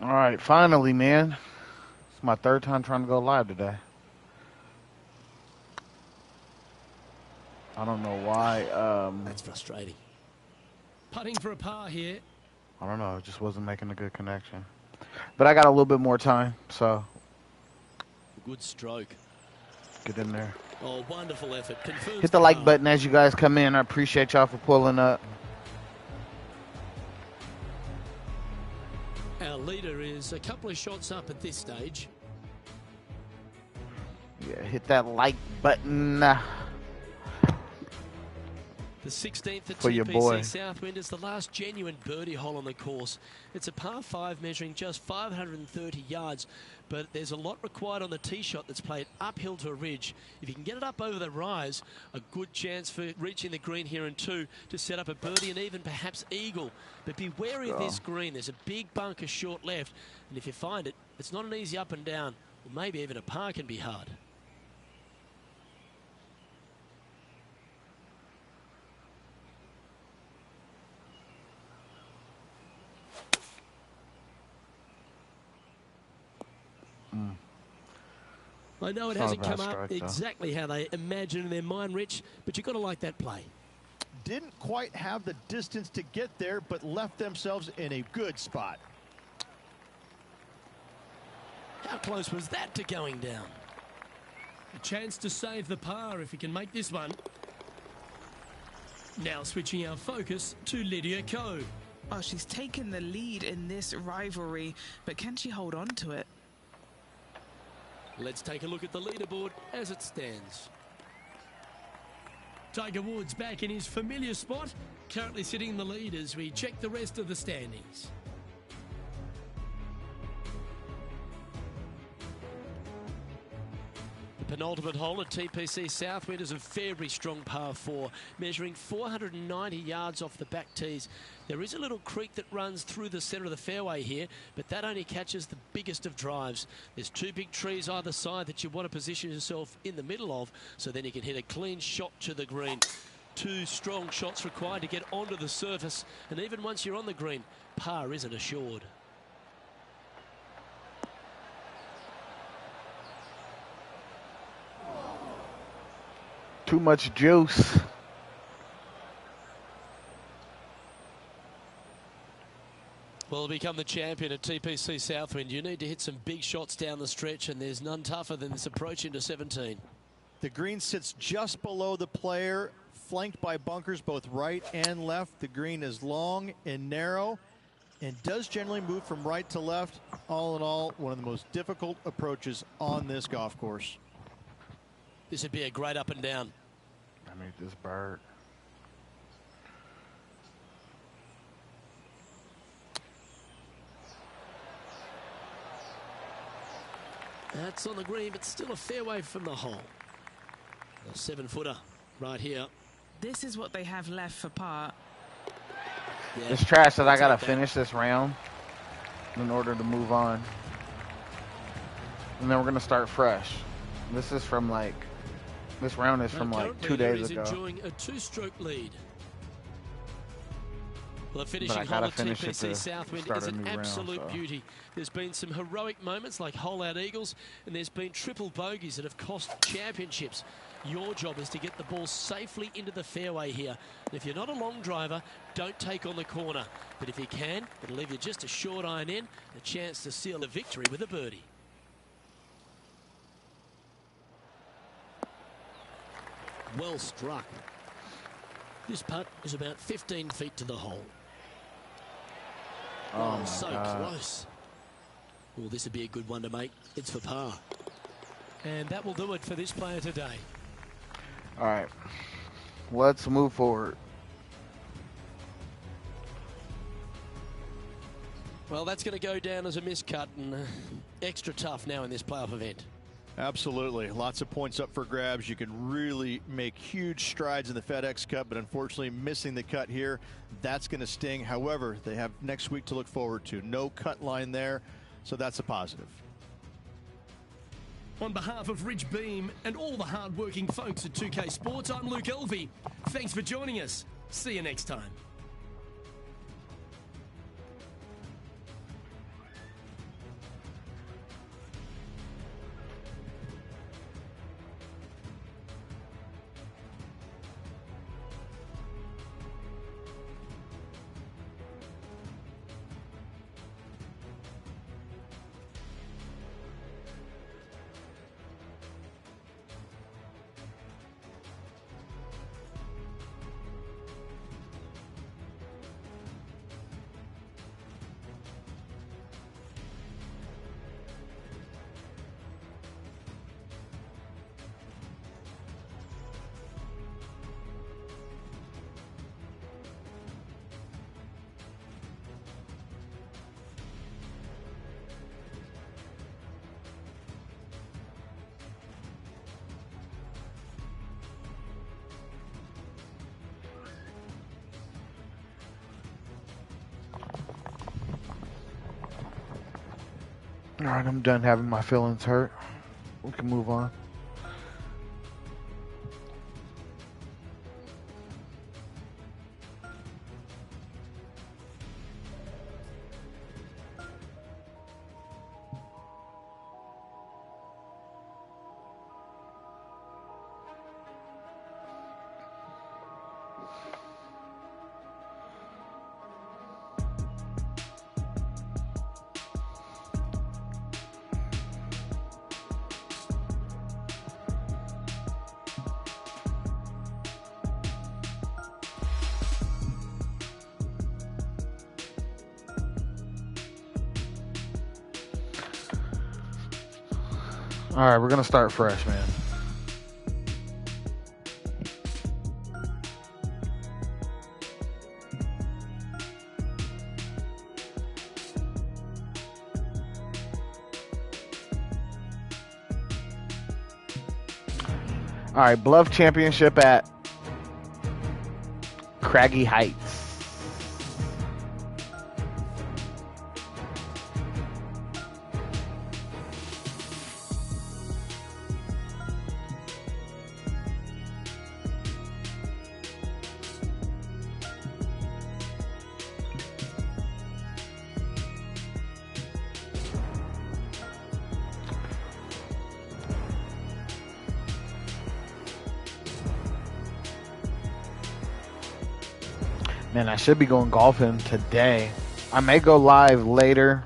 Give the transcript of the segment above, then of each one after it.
All right, finally, man. It's my third time trying to go live today. I don't know why. That's frustrating. Putting for a par here. I don't know. It just wasn't making a good connection. But I got a little bit more time, so Good stroke. get in there. Oh, wonderful effort. Confirms Hit the like par. button as you guys come in. I appreciate y'all for pulling up. Our leader is a couple of shots up at this stage. Yeah, hit that like button. The 16th at For your boy. TPC Southwind is the last genuine birdie hole on the course. It's a par 5 measuring just 530 yards, but there's a lot required on the tee shot that's played uphill to a ridge. If you can get it up over the rise, a good chance for reaching the green here in 2 to set up a birdie and even perhaps eagle. But be wary of this green. There's a big bunker short left, and if you find it, it's not an easy up and down. Or maybe even a par can be hard. I know it hasn't come up exactly how they imagine in their mind, Rich, but you've got to like that play. Didn't quite have the distance to get there, but left themselves in a good spot. How close was that to going down? A chance to save the par if he can make this one. Now switching our focus to Lydia Ko. Oh, she's taken the lead in this rivalry, but can she hold on to it? Let's take a look at the leaderboard as it stands. Tiger Woods back in his familiar spot, currently sitting in the lead as we check the rest of the standings. The penultimate hole at TPC Southwind is a very strong par 4, measuring 490 yards off the back tees. There is a little creek that runs through the centre of the fairway here, but that only catches the biggest of drives. There's 2 big trees either side that you want to position yourself in the middle of, so then you can hit a clean shot to the green. 2 strong shots required to get onto the surface, and even once you're on the green, par isn't assured. Too much juice. Well, to become the champion at TPC Southwind, you need to hit some big shots down the stretch, and there's none tougher than this approach into 17. The green sits just below the player, flanked by bunkers both right and left. The green is long and narrow and does generally move from right to left. All in all, one of the most difficult approaches on this golf course. This would be a great up and down. I need this bird. That's on the green, but still a fair way from the hole. A 7-footer right here. This is what they have left for par. Yeah, It's trash that I got to finish this round in order to move on. And then we're going to start fresh. This is from like, this round is from like 2 days ago. Enjoying a 2-stroke lead. Well, the But I finishing hole gotta at finish it TPC to Southwind start is a an new round, absolute so. beauty. There's been some heroic moments like hole-out eagles, and there's been triple bogeys that have cost championships. Your job is to get the ball safely into the fairway here. And if you're not a long driver, don't take on the corner. But if you can, it'll leave you just a short iron in, a chance to seal the victory with a birdie. Well struck. This putt is about 15 feet to the hole. Oh, so God. close. Well, this would be a good one to make. It's for par. And that will do it for this player today. All right. Let's move forward. Well, that's going to go down as a miscut and extra tough now in this playoff event. Absolutely. Lots of points up for grabs. You can really make huge strides in the FedEx Cup, but unfortunately missing the cut here, that's going to sting. However, they have next week to look forward to. No cut line there, so that's a positive. On behalf of Rich Beam and all the hard-working folks at 2K Sports, I'm Luke Elvey. Thanks for joining us. See you next time. All right, I'm done having my feelings hurt. We can move on. All right, we're gonna start fresh, man. All right, Bluff Championship at Craggy Heights. Man, I should be going golfing today. I may go live later.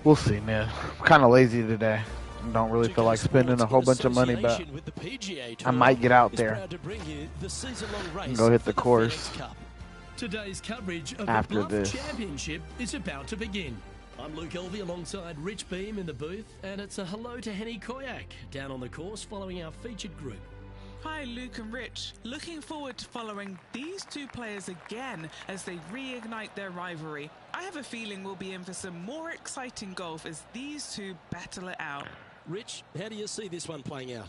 We'll see, man. I'm kind of lazy today. I don't really feel like spending a whole bunch of money, but I might get out there and go hit the course Today's coverage of after the Bluff this. Championship is about to begin. I'm Luke Elvey alongside Rich Beam in the booth, and it's a hello to Henny Koyak down on the course following our featured group. Hi, Luke and Rich. Looking forward to following these two players again as they reignite their rivalry. I have a feeling we'll be in for some more exciting golf as these two battle it out. Rich, how do you see this one playing out?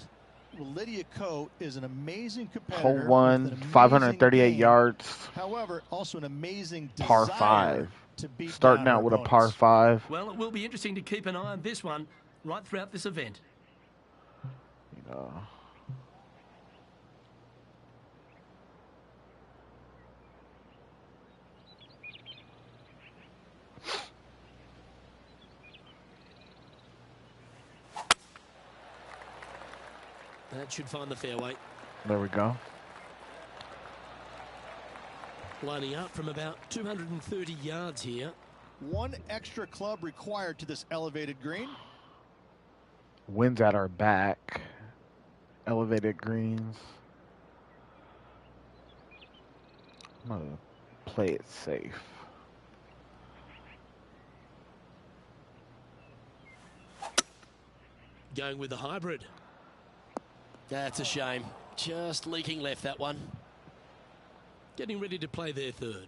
Well, Lydia Ko is an amazing competitor. Hole with one, an amazing 538 game. yards, However, also an amazing par desire 5. to beat Starting down out her with a par opponents. 5. Well, it will be interesting to keep an eye on this one right throughout this event. You know. That should find the fairway. There we go. Lining up from about 230 yards here. One extra club required to this elevated green. Winds at our back. Elevated greens. I'm going to play it safe. Going with the hybrid. That's a shame. Just leaking left, that one. Getting ready to play their third.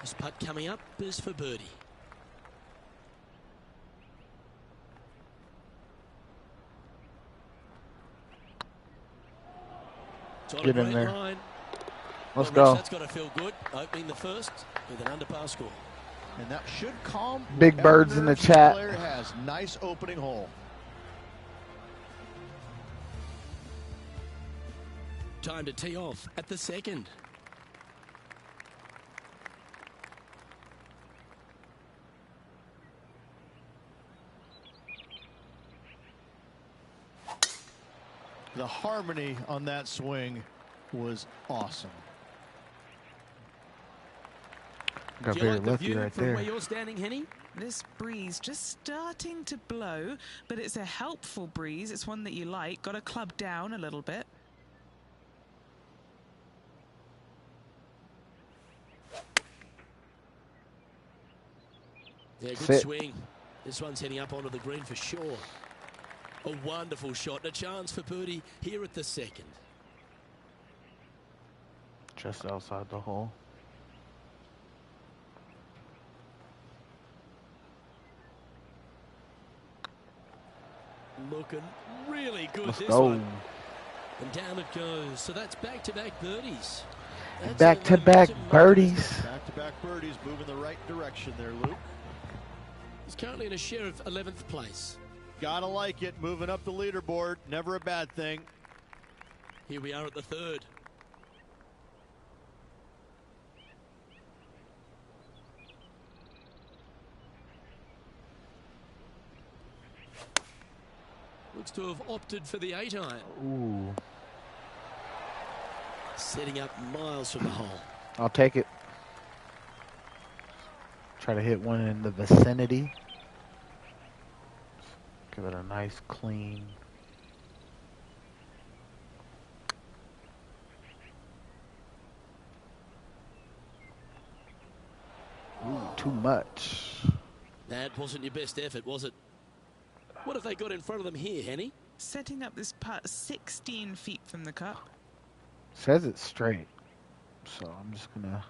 This putt coming up is for birdie. Get in there. Line. Let's Rich, go. that's got to feel good. Opening the first with an under-par score. And that should calm Big whatever birds in the nerves chat. Player has nice opening hole. Time to tee off at the second. The harmony on that swing was awesome. Got Do you very like the lucky view right from there. where you're standing, Henny? This breeze just starting to blow, but it's a helpful breeze. It's one that you like. Got to club down a little bit. Yeah, good Sit. swing. This one's heading up onto the green for sure. A wonderful shot and a chance for birdie here at the second. Just outside the hole. Looking really good Let's this go. one. And down it goes. So that's back-to-back birdies. Back-to-back birdies. Back-to-back birdies, moving the right direction there, Luke. He's currently in a share of 11th place. Gotta like it, moving up the leaderboard. Never a bad thing. Here we are at the third. Looks to have opted for the 8-iron. Ooh. Setting up miles from the hole. I'll take it. Try to hit one in the vicinity. Give it a nice clean. Ooh, too much. That wasn't your best effort, was it? What have they got in front of them here, Henny? Setting up this putt 16 feet from the cup. Says it's straight, so I'm just gonna.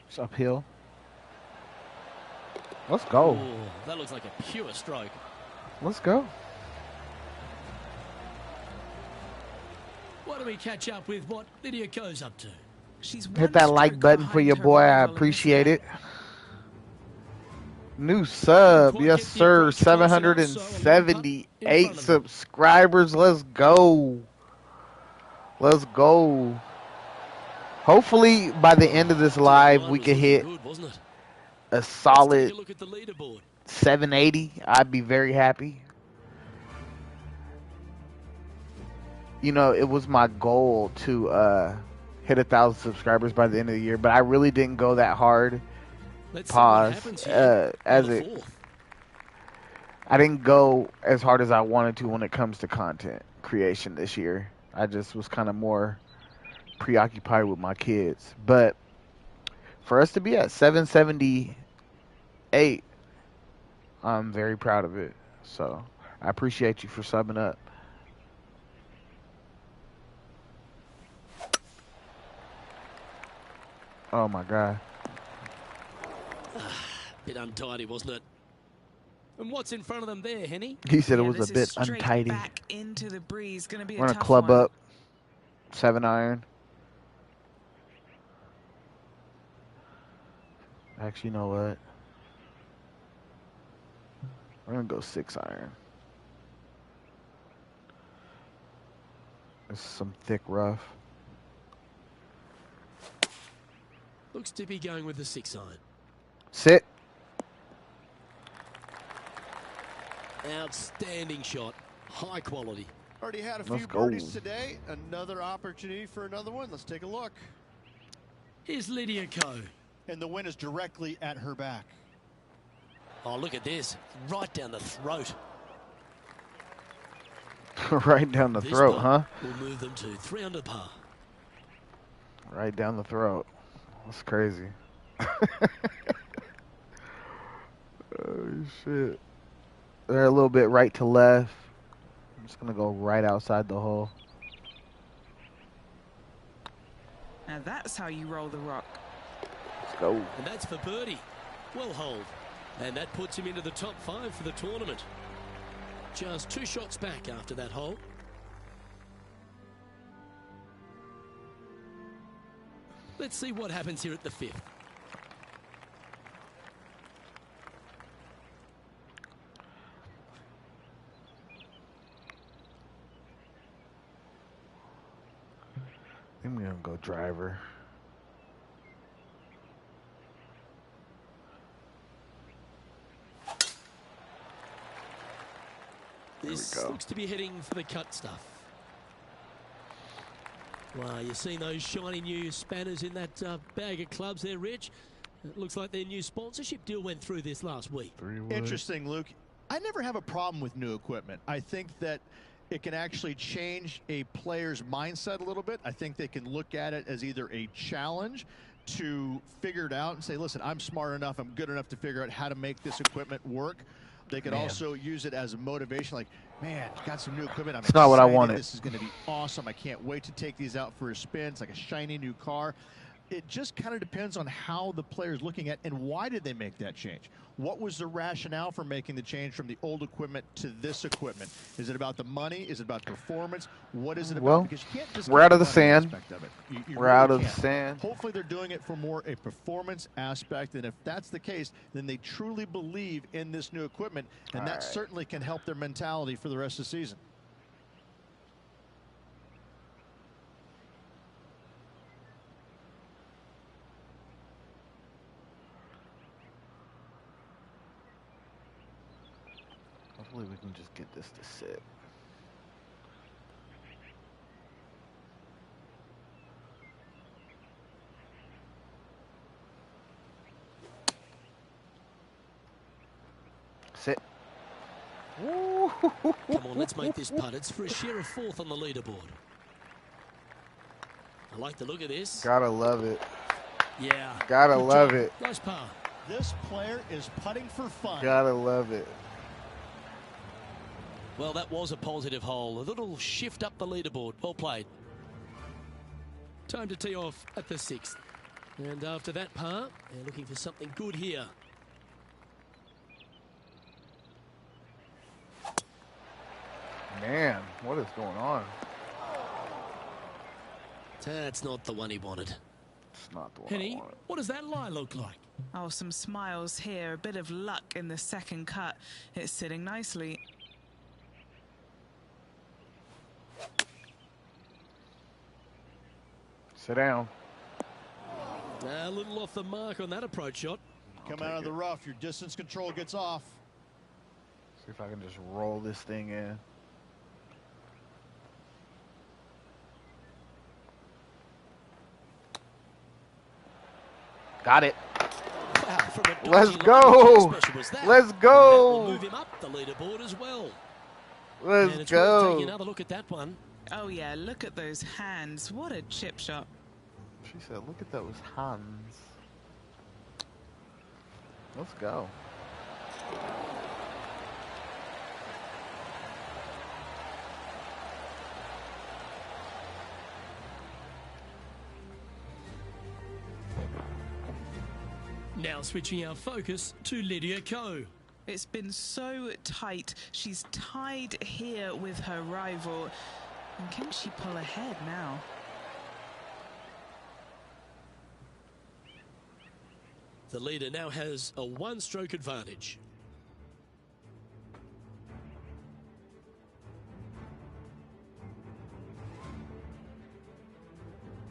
It's uphill. Let's go. Ooh, that looks like a pure stroke. Let's go. Why don't we catch up with what Lydia Ko's up to? She's Hit that like button for your boy. I appreciate it. New sub, yes sir. 778 subscribers. Let's go. Let's go. Hopefully by the end of this live we can hit a solid 780. I'd be very happy. You know, it was my goal to hit 1,000 subscribers by the end of the year, but I really didn't go that hard. Pause. I didn't go as hard as I wanted to when it comes to content creation this year. I just was kind of more preoccupied with my kids. But for us to be at 778, I'm very proud of it. So I appreciate you for subbing up. Oh my God. Bit untidy, wasn't it? And what's in front of them there, Henny? He said it was a bit untidy. Back into the breeze. Gonna be We're gonna club up 7-iron. Actually, you know what? We're gonna go 6-iron. This is some thick rough. Looks to be going with the 6-iron. Sit. Outstanding shot. High quality. Already had a few birdies today. Another opportunity for another one. Let's take a look. Here's Lydia Ko. And the win is directly at her back. Oh, look at this. Right down the throat. Right down the throat, huh? We'll move them to 3 under par. Right down the throat. That's crazy. Oh, shit. They're a little bit right to left. I'm just going to go right outside the hole. Now that's how you roll the rock. Let's go. And that's for birdie. Well holed. And that puts him into the top 5 for the tournament. Just 2 shots back after that hole. Let's see what happens here at the 5th. I'm going to go driver. This looks to be heading for the cut stuff. Wow, you've seen those shiny new spanners in that bag of clubs there, Rich. It looks like their new sponsorship deal went through this last week. Interesting, Luke. I never have a problem with new equipment. I think that it can actually change a player's mindset a little bit. I think they can look at it as either a challenge to figure it out and say, listen, I'm smart enough, I'm good enough to figure out how to make this equipment work. They could also use it as a motivation, like, man, got some new equipment. It's not what I wanted. This is going to be awesome. I can't wait to take these out for a spin. It's like a shiny new car. it just kind of depends on how the player's looking at and why did they make that change. What was the rationale for making the change from the old equipment to this equipment? Is it about the money? Is it about performance? What is it about? Well, Because you can't just we're out of the money sand. aspect of it. You We're really out of the can't. sand. Hopefully they're doing it for more a performance aspect, and if that's the case, then they truly believe in this new equipment, and that certainly can help their mentality for the rest of the season. Hopefully we can just get this to sit. Sit. Come on, let's make this putt. It's for a share of 4th on the leaderboard. I like the look of this. Gotta love it. Yeah. Gotta Good love job. it. Nice par. This player is putting for fun. Gotta love it. Well, that was a positive hole. A little shift up the leaderboard. Well played. Time to tee off at the 6th. And after that par, they're looking for something good here. Man, what is going on? That's not the one he wanted. It's not the one Henny, I wanted. what does that lie look like? Oh, some smiles here. A bit of luck in the second cut. It's sitting nicely. Sit down. A little off the mark on that approach shot. Come out of the rough, your distance control gets off. See if I can just roll this thing in. Got it. Wow, from a Let's dodgy go. line, how special was that? Let's And go. that will move him up the leaderboard as well. And Let's it's worth taking go. another look at that one. Oh, yeah, look at those hands. What a chip shot. She said, look at those hands. Let's go. Now switching our focus to Lydia Ko. It's been so tight. She's tied here with her rival. And can she pull ahead now? The leader now has a 1-stroke advantage.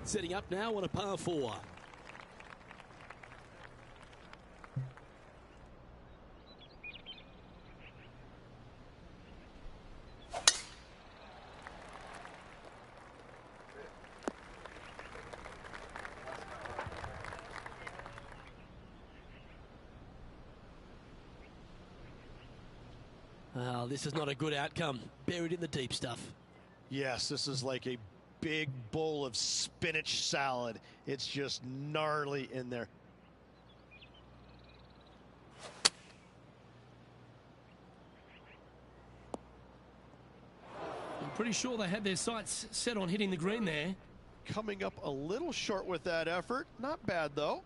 Setting up now on a par 4. Well, this is not a good outcome. Buried in the deep stuff. Yes, this is like a big bowl of spinach salad. It's just gnarly in there. I'm pretty sure they had their sights set on hitting the green there. Coming up a little short with that effort. Not bad, though.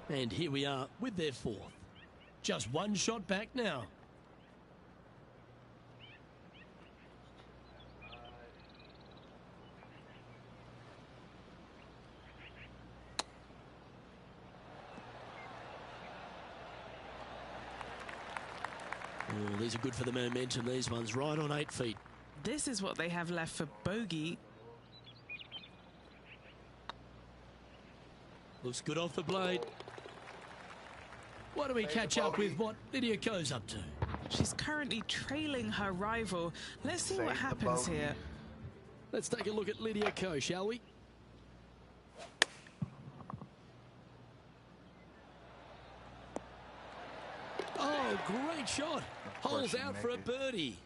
And here we are with their 4th. Just one shot back now. Oh, these are good for the momentum. These ones right on 8 feet. This is what they have left for bogey. Looks good off the blade. Why don't we catch up with what Lydia Ko's up to? She's currently trailing her rival. Let's see what happens here. Let's take a look at Lydia Ko, shall we? Oh, great shot. Holes out for a birdie.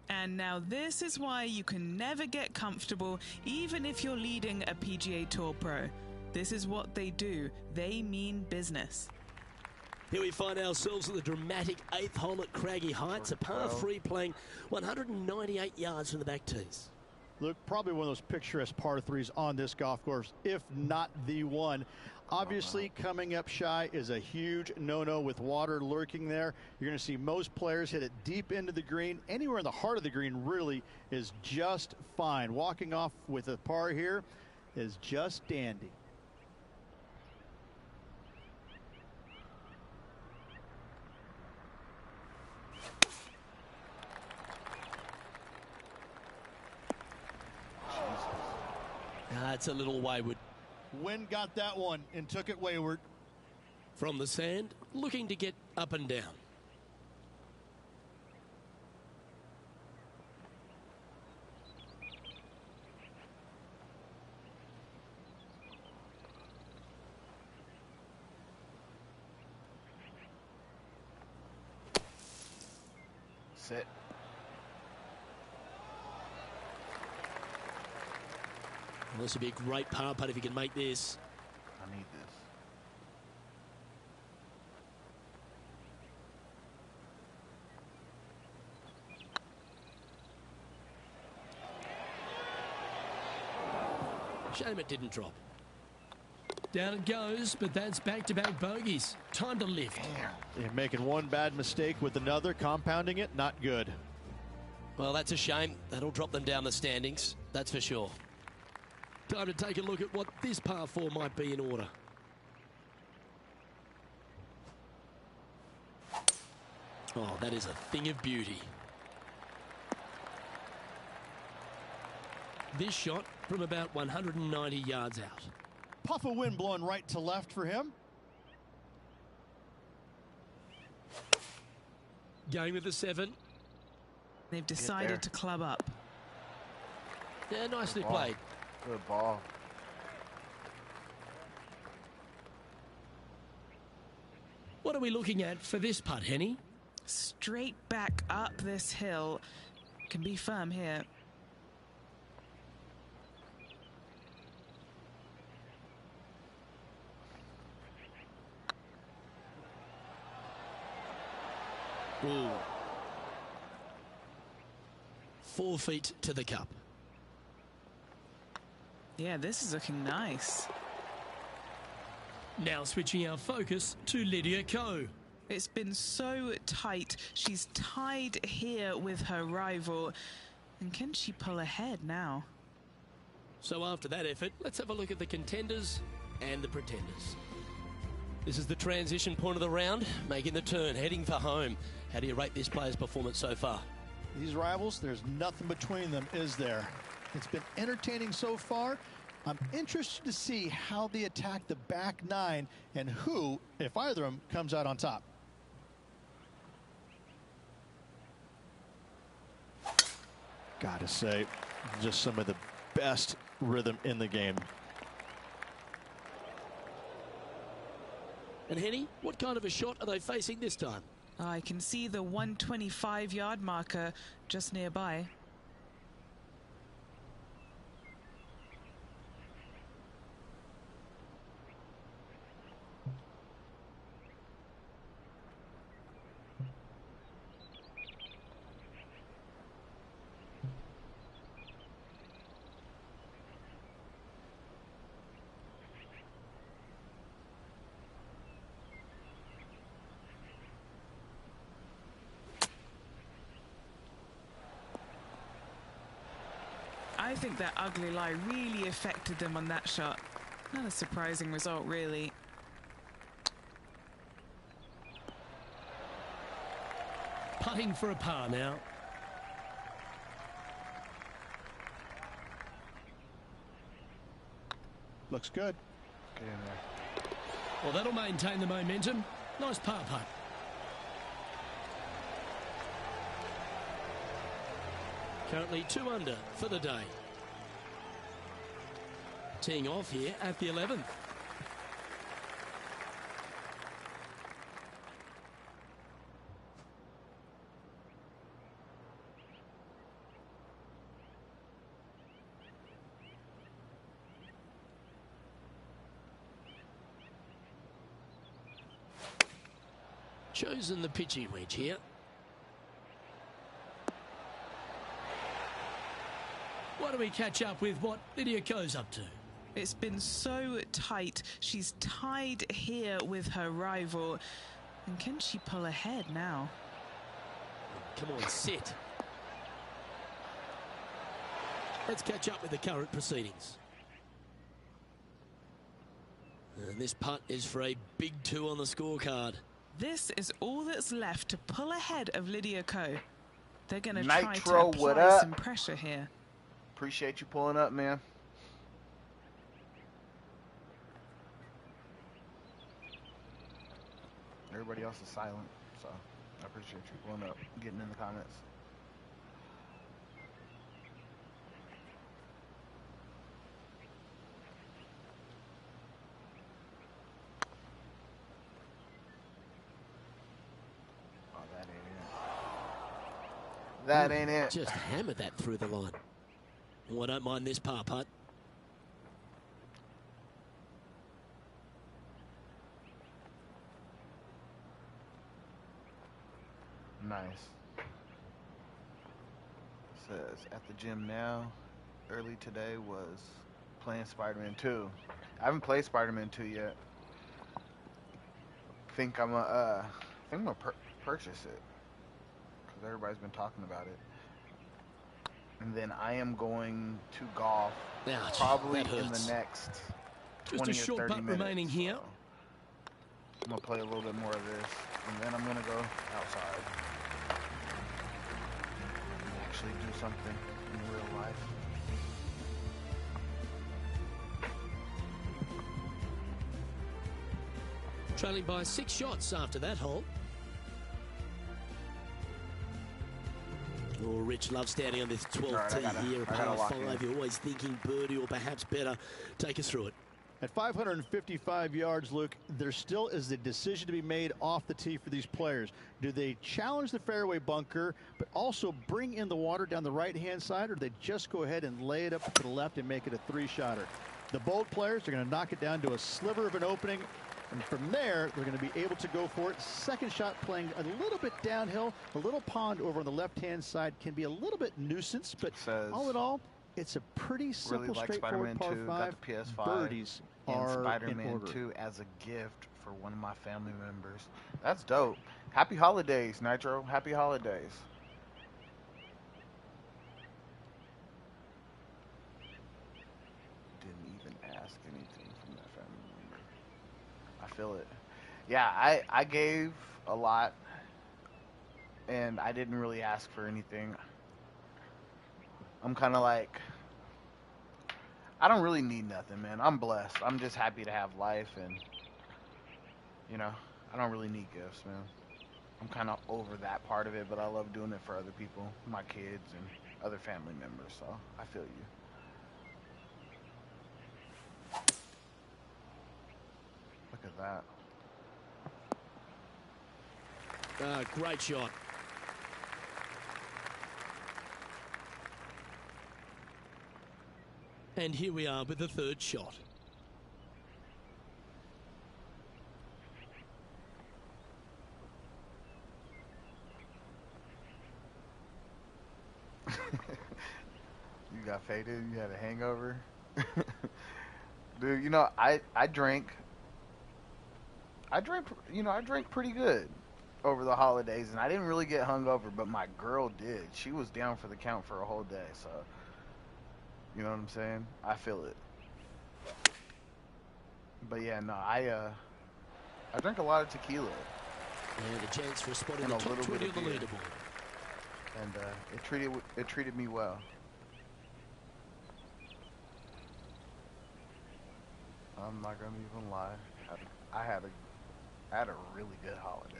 And now this is why you can never get comfortable, even if you're leading a PGA Tour Pro. This is what they do. They mean business. Here we find ourselves at the dramatic 8th hole at Craggy Heights, a par 3 playing 198 yards from the back tees. Look, probably one of those picturesque par 3s on this golf course, if not the one. Obviously, coming up shy is a huge no-no with water lurking there. You're going to see most players hit it deep into the green. Anywhere in the heart of the green really is just fine. Walking off with a par here is just dandy. It's a little wayward. Wind got that one and took it wayward. From the sand, looking to get up and down. Sit. Well, this would be a great par putt if you can make this. I need this. Shame it didn't drop. Down it goes, but that's back-to-back bogeys. Time to lift. They're making one bad mistake with another, compounding it, not good. Well, that's a shame. That'll drop them down the standings, that's for sure. Time to take a look at what this par 4 might be in order. Oh, that is a thing of beauty. This shot from about 190 yards out. Puff of wind blowing right to left for him. Going with the 7. They've decided to club up. Yeah, nicely played. Good ball. What are we looking at for this putt, Henny? Straight back up this hill. Can be firm here. Ooh. 4 feet to the cup. Yeah, this is looking nice. Now switching our focus to Lydia Ko. It's been so tight. She's tied here with her rival. And can she pull ahead now? So after that effort, let's have a look at the contenders and the pretenders. This is the transition point of the round, making the turn, heading for home. How do you rate this player's performance so far? These rivals, there's nothing between them, is there? It's been entertaining so far. I'm interested to see how they attack the back 9 and who, if either of them, comes out on top. Gotta say, just some of the best rhythm in the game. And Henny, what kind of a shot are they facing this time? I can see the 125-yard marker just nearby. I think that ugly lie really affected them on that shot. Not a surprising result, really. Putting for a par now. Looks good. Get in there. Well, that'll maintain the momentum. Nice par putt. Currently 2 under for the day. Teeing off here at the 11th. Chosen the pitching wedge here. Why don't we catch up with what Lydia Ko's up to? It's been so tight. She's tied here with her rival. And can she pull ahead now? Come on, sit. Let's catch up with the current proceedings. And this putt is for a big 2 on the scorecard. This is all that's left to pull ahead of Lydia Ko. They're going to try to Nitro, what apply up? some pressure here. Appreciate you pulling up, man. Everybody else is silent, so I appreciate you pulling up, getting in the comments. Oh, that ain't it. That ain't it. Just hammered that through the line. Oh, I don't mind this par putt. Nice. Says at the gym now. Early today was playing Spider-Man 2. I haven't played Spider-Man 2 yet. Think I'm gonna purchase it because everybody's been talking about it. And then I am going to golf probably in the next 20 Just a or short 30 putt minutes. remaining here. So I'm gonna play a little bit more of this, and then I'm gonna go outside and actually do something in real life. Trailing by 6 shots after that hole. Oh, Rich loves standing on this 12th tee here, par 5. You're always thinking birdie or perhaps better. Take us through it. At 555 yards, Luke, there still is a decision to be made off the tee for these players. Do they challenge the fairway bunker, but also bring in the water down the right-hand side, or do they just go ahead and lay it up to the left and make it a 3-shotter? The bold players are going to knock it down to a sliver of an opening, and from there, they're going to be able to go for it. Second shot playing a little bit downhill. The little pond over on the left-hand side can be a little bit nuisance, but all in all, it's a pretty simple, really like straightforward Spider-Man 2, par 5. got the PS5, Birdies and are Spider-Man in order. 2 as a gift for one of my family members. That's dope. Happy holidays, Nitro. Happy holidays. Didn't even ask anything from that family member. I feel it. Yeah, I gave a lot, and I didn't really ask for anything. I'm kind of like, I don't really need nothing, man. I'm blessed. I'm just happy to have life, and, you know, I don't really need gifts, man. I'm kind of over that part of it, but I love doing it for other people, my kids and other family members, so I feel you. Look at that. Great shot. And here we are with the third shot. You got faded? You had a hangover? Dude, you know, I drank, you know, I drank pretty good over the holidays, and I didn't really get hungover, but my girl did. She was down for the count for a whole day, so, you know what I'm saying? I feel it. But yeah, no, I drank a lot of tequila. And a chance for a spot in And the a top little 20 bit of the of beer. leaderboard. And it treated me well. I'm not gonna even lie. I had a really good holiday.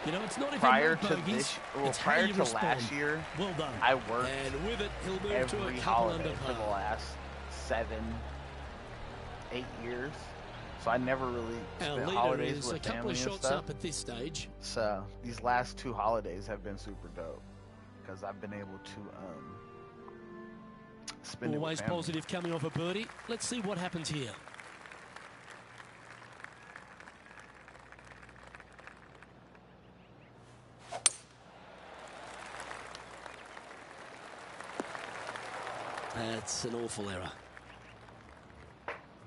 You know, it's not if Prior you make to bogeys, this, well, it's how prior you to respond. last year, Well done. I worked And with it, he'll move to a every couple holiday under for the par. last 7, 8 years. So I never really Our spent leader holidays is a with couple family of and shots stuff. up at this stage. So these last 2 holidays have been super dope because I've been able to spend Always it with family. positive coming off a birdie. Let's see what happens here. That's an awful error.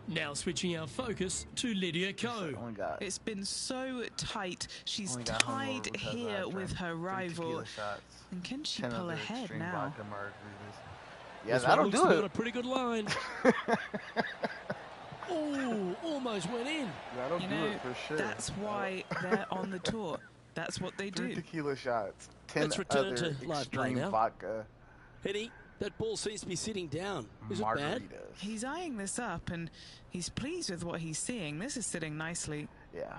Now switching our focus to Lydia Ko. It's been so tight. She's only got tied hungover because I here drank with her 3 rival. tequila shots, And can she 10 pull other ahead extreme now? vodka margaritas. Yeah, This that'll one looks do to be on it. a pretty good line. Oh, almost went in. That'll You do know, it for sure. that's why they're on the tour. That's what they 3 do. tequila shots, 10 Let's return other to live play extreme now. vodka Henny, that ball seems to be sitting down. Is it bad? margaritas. He's eyeing this up and he's pleased with what he's seeing. This is sitting nicely. Yeah.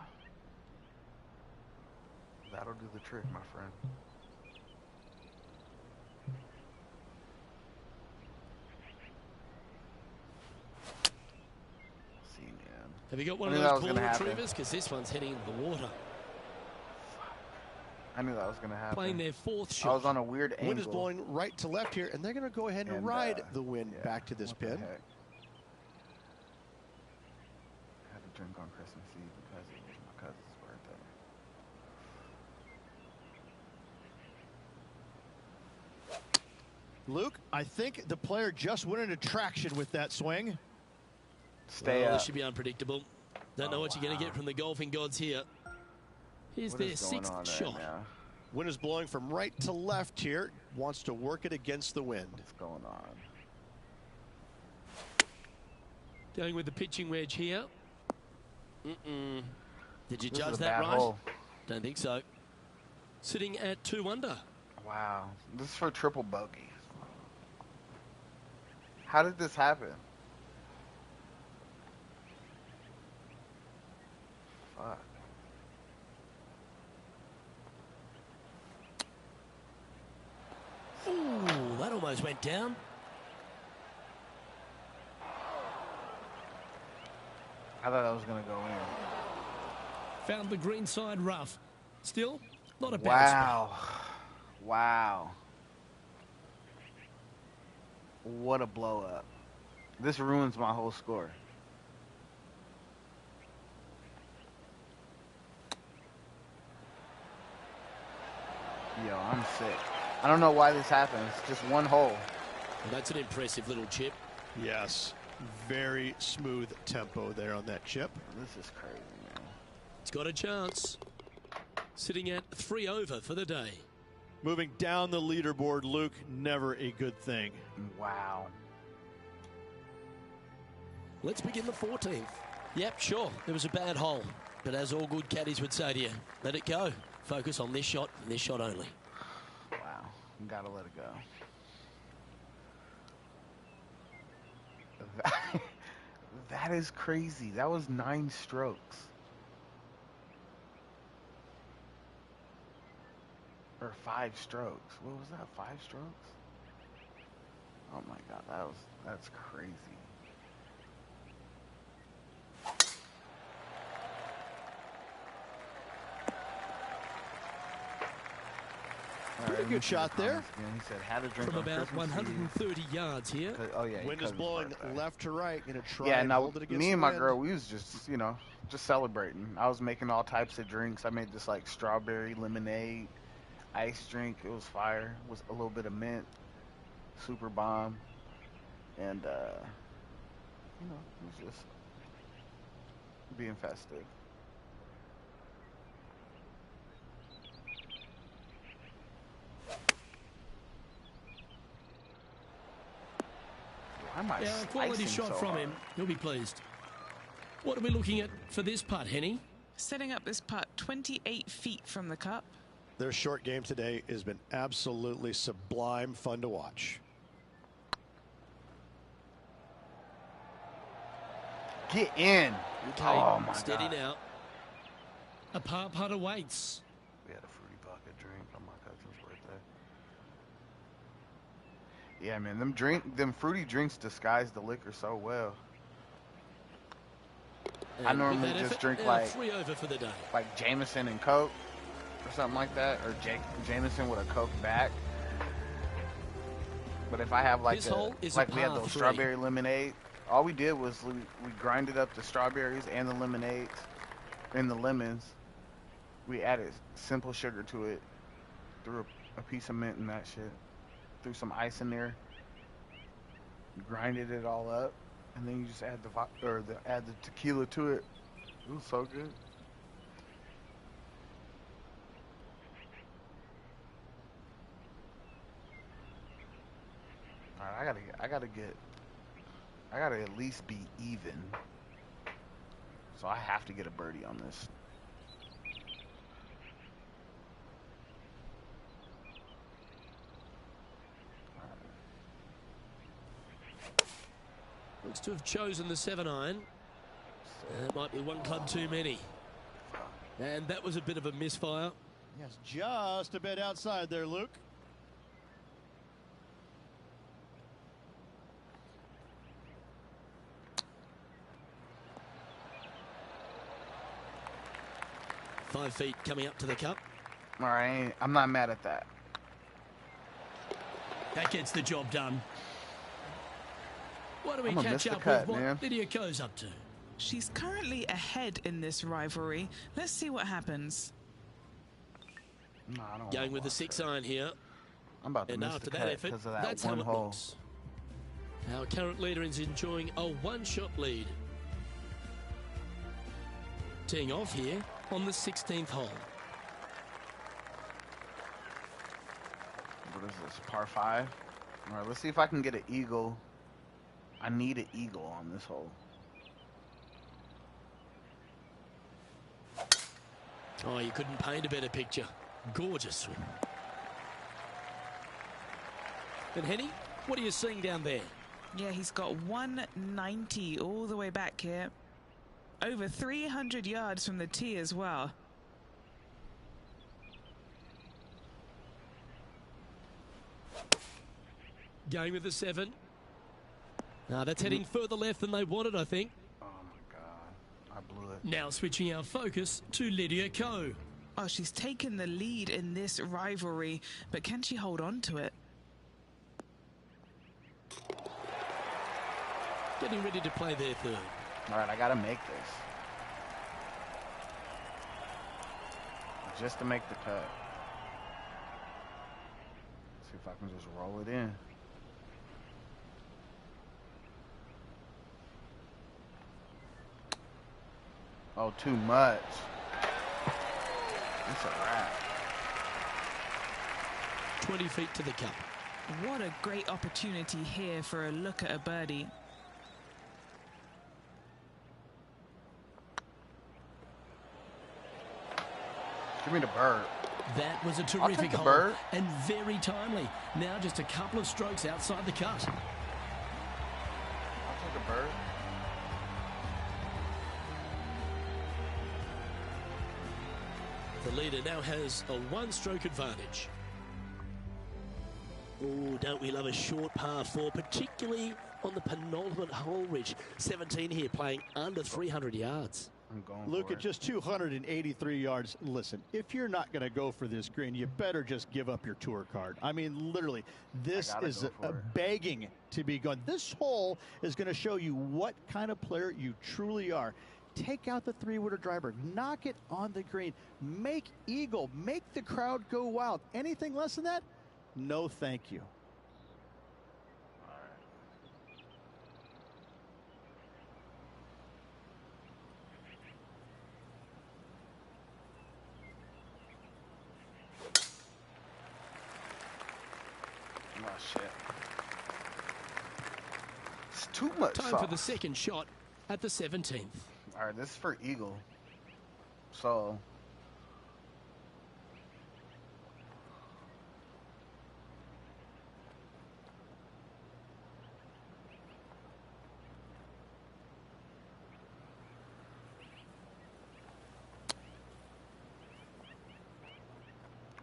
That'll do the trick, my friend. See, man. Have you got one I of knew that those was ball gonna happen. retrievers? Because this one's heading into the water. I knew that was going to happen. Playing their fourth I shot. was on a weird angle. Wind is blowing right to left here, and they're going to go ahead and ride the wind yeah, back to this what the pin. heck? I had to drink on Christmas Eve because it was my cousin's birthday. Luke, I think the player just went into traction with that swing. Stay Well, up. this should be unpredictable. Don't know what you're going to get from the golfing gods here. Here's What their is going on sixth right shot. now? Wind is blowing from right to left here. Wants to work it against the wind. What's going on? Going with the pitching wedge here. Did you This judge is a that bad right? hole. Don't think so. Sitting at 2 under. Wow. This is for triple bogey. How did this happen? Fuck. Ooh, that almost went down. I thought that was going to go in. Found the green side rough. Still, not a bad spot. Wow. Wow. What a blow up. This ruins my whole score. Yo, I'm sick. I don't know why this happens. Just one hole. Well, that's an impressive little chip. Yes, very smooth tempo there on that chip. This is crazy, man. It's got a chance. Sitting at 3 over for the day. Moving down the leaderboard, Luke, never a good thing. Wow. Let's begin the 14th. Yep, sure, it was a bad hole. But as all good caddies would say to you, let it go. Focus on this shot and this shot only. Wow. Gotta let it go. That is crazy. That was 9 strokes. Or 5 strokes. What was that? 5 strokes? Oh my god, that's crazy. Pretty good shot there. He said, had a drink From on about Christmas 130 yards here. Eve. Oh yeah. Wind is blowing left to right. Gonna try Yeah, and no, hold it against me the and my wind. girl, we was just, you know, just celebrating. I was making all types of drinks. I made this like strawberry lemonade ice drink. It was fire. It was a little bit of mint, super bomb, and you know, it was just being festive. Why am I Yeah, a quality slicing shot so from hard? him. He'll be pleased. What are we looking at for this putt, Henny? Setting up this putt 28 feet from the cup. Their short game today has been absolutely sublime fun to watch. Get in. Okay, Oh my steady god. now. A par putt awaits. We had a fruity bucket drink on my cousin's birthday. Yeah, man, them fruity drinks disguise the liquor so well. I And normally with that just effort, drink now like 3 over for the day. Jameson and Coke or something like that, or Jameson with a Coke back. But if I have like This hole is a like we had par those 3. strawberry lemonade, all we did was we grinded up the strawberries and the lemonades and the lemons. We added simple sugar to it, threw a piece of mint in that shit, threw some ice in there. grinded it all up, and then you just add add the tequila to it. It was so good. All right, I gotta at least be even. So I have to get a birdie on this. Looks to have chosen the 7-iron. It might be one club too many. And that was a bit of a misfire. Yes, just a bit outside there, Luke. Five feet coming up to the cup. All right, I'm not mad at that. That gets the job done. Why don't we I'm gonna catch miss the up cut, with man. what Lydia Ko's up to? She's currently ahead in this rivalry. Let's see what happens. No, I don't Going wanna with the watch 6-iron here. I'm about to And miss after the that cut effort, because of that that's how one it hole. looks. Our current leader is enjoying a one-shot lead. Teeing off here on the 16th hole. What is this, par 5? All right, let's see if I can get an eagle. I need an eagle on this hole. Oh, you couldn't paint a better picture. Gorgeous swing. And Henny, what are you seeing down there? Yeah, he's got 190 all the way back here. Over 300 yards from the tee as well. Going with the 7. Now that's heading further left than they wanted, I think. Oh my God, I blew it. Now switching our focus to Lydia Ko. Oh, she's taken the lead in this rivalry, but can she hold on to it? Getting ready to play their third. All right, I gotta make this. Just to make the cut. See if I can just roll it in. Oh, too much. It's a wrap. 20 feet to the cup. What a great opportunity here for a look at a birdie. Give me the bird. That was a I'll terrific take the hole bird. and very timely. Now just a couple of strokes outside the cut. I'll take a bird. The leader now has a one-stroke advantage. Oh, don't we love a short par 4, particularly on the penultimate hole, Rich. 17 here, playing under 300 yards. I'm going Luke, for at it. just 283 yards, listen, if you're not going to go for this green, you better just give up your tour card. I mean, literally, this gotta is go for it. begging to be gone. This hole is going to show you what kind of player you truly are. Take out the three-wooder driver, knock it on the green, make eagle, make the crowd go wild. Anything less than that? No, thank you. Oh, shit. It's too much Time sauce. for the second shot at the 17th. All right, this is for eagle. So.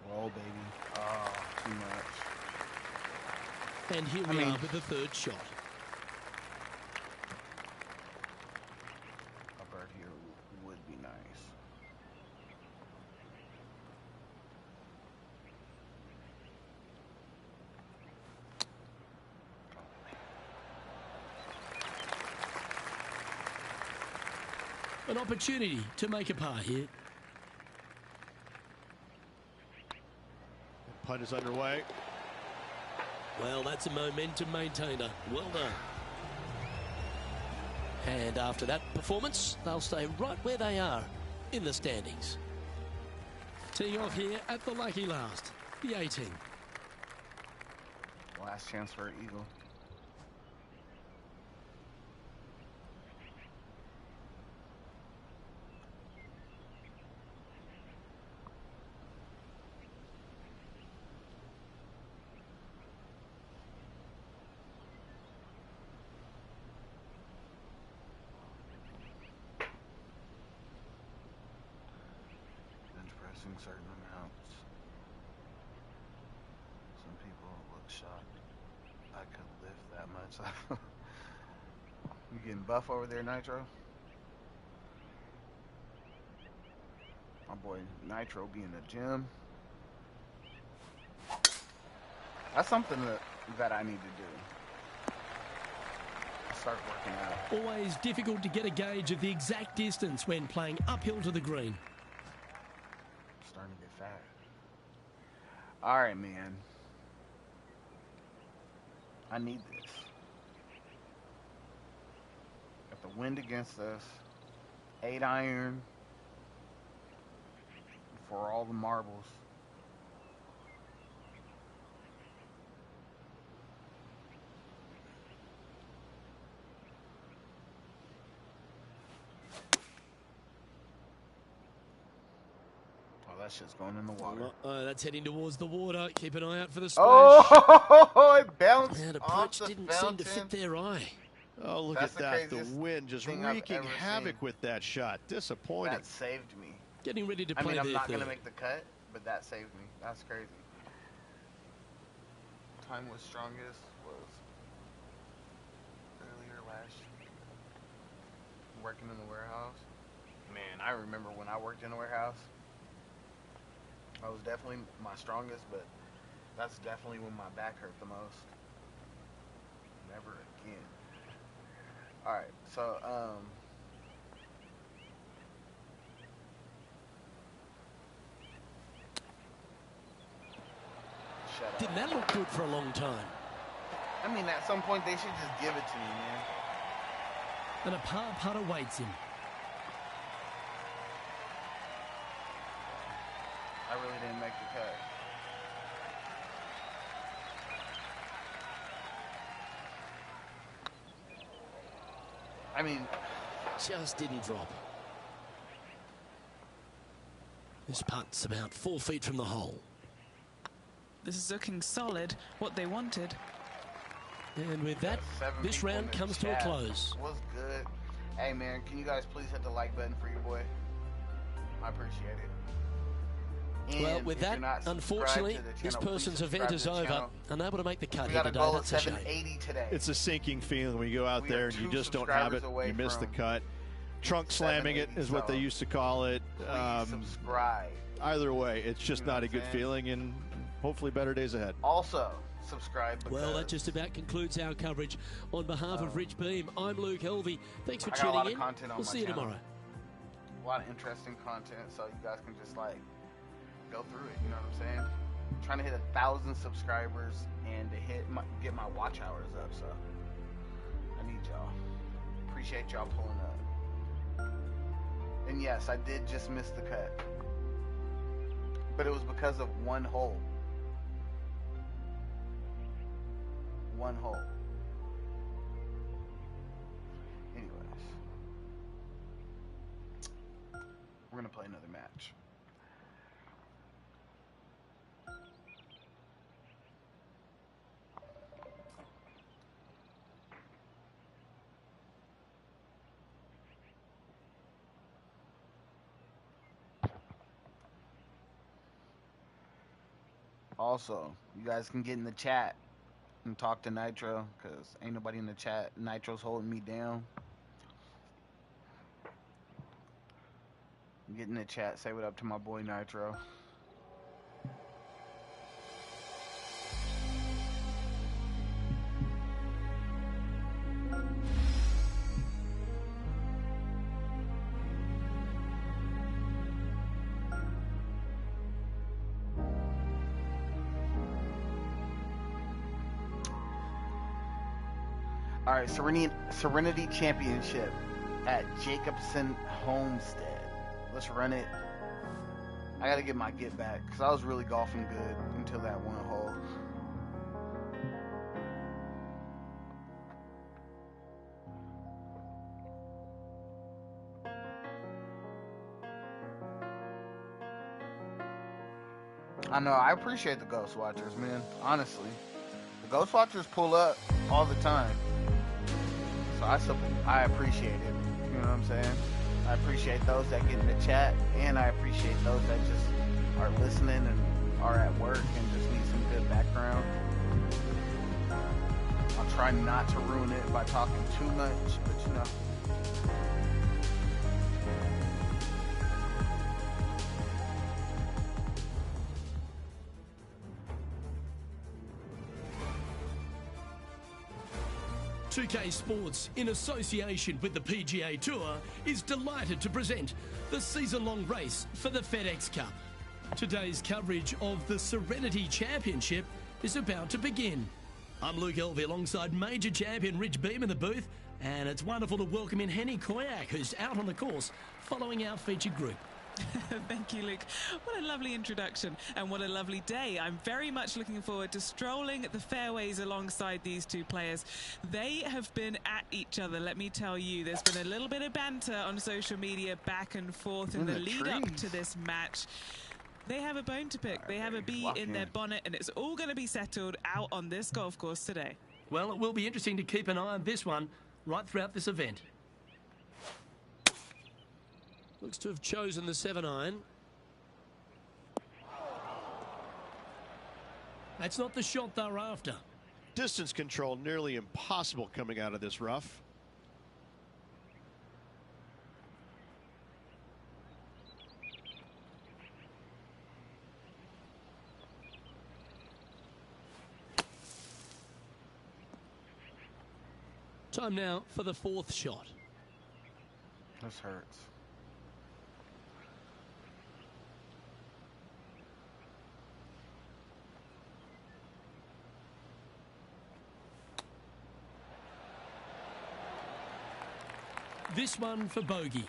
Roll, baby. Oh, too much. And here we are with the third shot. A bird here would be nice. An opportunity to make a par here. Putt is underway. Well, that's a momentum maintainer. Well done. And after that performance, they'll stay right where they are in the standings. Teeing off here at the lucky last, the 18. Last chance for an eagle. Certain amounts. Some people look shocked I could lift that much. You getting buff over there, Nitro? My boy Nitro be in the gym. That's something that I need to do. Start working out. Always difficult to get a gauge of the exact distance when playing uphill to the green. Starting to get fat. All right, man. I need this. Got the wind against us. 8 iron for all the marbles. That shit's going in the water. That's heading towards the water. Keep an eye out for the splash. Oh, it bounced And off approach the didn't fountain. seem to fit their eye. Oh, look That's at that. The craziest wind just thing I've wreaking ever havoc seen. with that shot. Disappointing. That saved me. Getting ready to I play mean, I'm their not going to third. make the cut, but that saved me. That's crazy. Time was strongest was earlier last year. Working in the warehouse. Man, I remember when I worked in the warehouse. I was definitely my strongest, but that's definitely when my back hurt the most. Never again. Alright, so, shut up. Didn't that look good for a long time? I mean, at some point, they should just give it to me, man. And a par putt awaits him. I really didn't make the cut. I mean, Just didn't drop. This putt's about 4 feet from the hole. This is looking solid, what they wanted. And with that, 7 this people in round the comes to a chat. close. What's good? Hey, man, can you guys please hit the like button for your boy? I appreciate it. And Well, with if you're that, not subscribed unfortunately, to the this channel, please person's event subscribe is to the over. channel. Unable to make the cut We here got a today. goal of That's a shame. 780 today. It's a sinking feeling when you go out We there are and you 2 just don't have it. subscribers away You miss the from cut. Trunk slamming it is what they 780, used to call it. Please subscribe. Either way, it's just You know not what a I'm good saying? feeling, and hopefully better days ahead. Also, subscribe because Well, that just about concludes our coverage. On behalf of Rich Beam, I'm Luke Helvey. Thanks for I got a lot tuning of in. content on We'll my see you channel. tomorrow. a lot of interesting content, so you guys can just like go through it. You know what I'm saying? I'm trying to hit 1,000 subscribers and to get my watch hours up. So I need y'all. Appreciate y'all pulling up. And yes, I did just miss the cut, but it was because of one hole. One hole. Anyways, we're gonna play another match. Also, you guys can get in the chat and talk to Nitro, because ain't nobody in the chat. Nitro's holding me down. Get in the chat, say what up to my boy Nitro. All right, Serenity Championship at Jacobson Homestead. Let's run it. I got to get my get back because I was really golfing good until that one hole. I know, I appreciate the Ghost Watchers, man. Honestly. The Ghost Watchers pull up all the time. So I appreciate it. You know what I'm saying? I appreciate those that get in the chat, and I appreciate those that just are listening and are at work and just need some good background. I'll try not to ruin it by talking too much, but you know. "2K Sports, in association with the PGA Tour, is delighted to present the season-long race for the FedEx Cup. Today's coverage of the Serenity Championship is about to begin. I'm Luke Elvey alongside major champion Rich Beem in the booth, and it's wonderful to welcome in Henny Koyak, who's out on the course following our featured group. Thank you, Luke. What a lovely introduction and what a lovely day. I'm very much looking forward to strolling the fairways alongside these two players. They have been at each other, let me tell you. There's been a little bit of banter on social media back and forth in the lead up to this match. They have a bone to pick. They have a bee in their bonnet, and it's all going to be settled out on this golf course today. Well, it will be interesting to keep an eye on this one right throughout this event. Looks to have chosen the 7-iron. That's not the shot they're after. Distance control nearly impossible coming out of this rough. Time now for the 4th shot. This hurts. This one for bogey.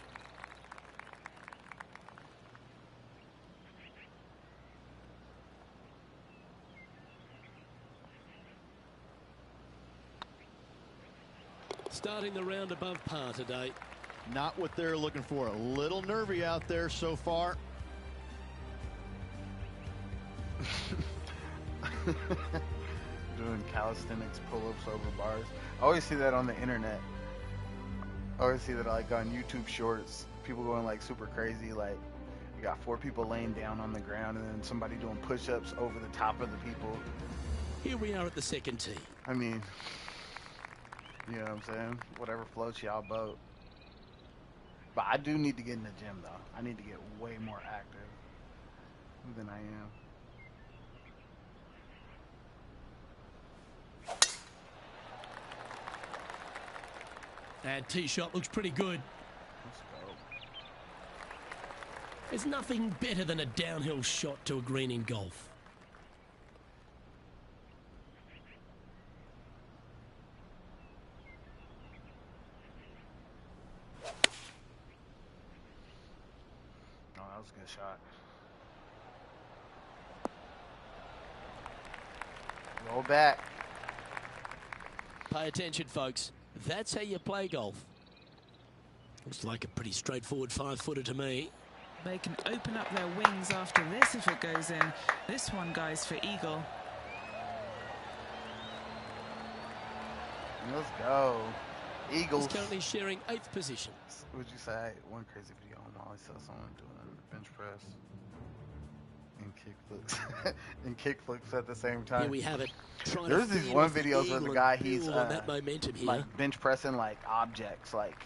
Starting the round above par today. Not what they're looking for. A little nervy out there so far. Doing calisthenics pull-ups over bars. I always see that on the internet. I always see that like on YouTube shorts, people going like super crazy, like you got 4 people laying down on the ground and then somebody doing push-ups over the top of the people. Here we are at the 2nd tee. I mean, you know what I'm saying? Whatever floats y'all boat. But I do need to get in the gym though. I need to get way more active than I am. That tee shot looks pretty good. Let's go. There's nothing better than a downhill shot to a green in golf. Oh, that was a good shot. Roll back. Pay attention, folks. That's how you play golf. Looks like a pretty straightforward 5-footer to me. They can open up their wings after this if it goes in. This one, guys, for eagle. Let's go. Eagles. He's currently sharing 8th position. Would you say one crazy video on Molly saw someone doing a bench press and kickflips and kickflips at the same time? Here we have it. There's these one videos where the guy he's on that momentum here. like bench pressing like objects like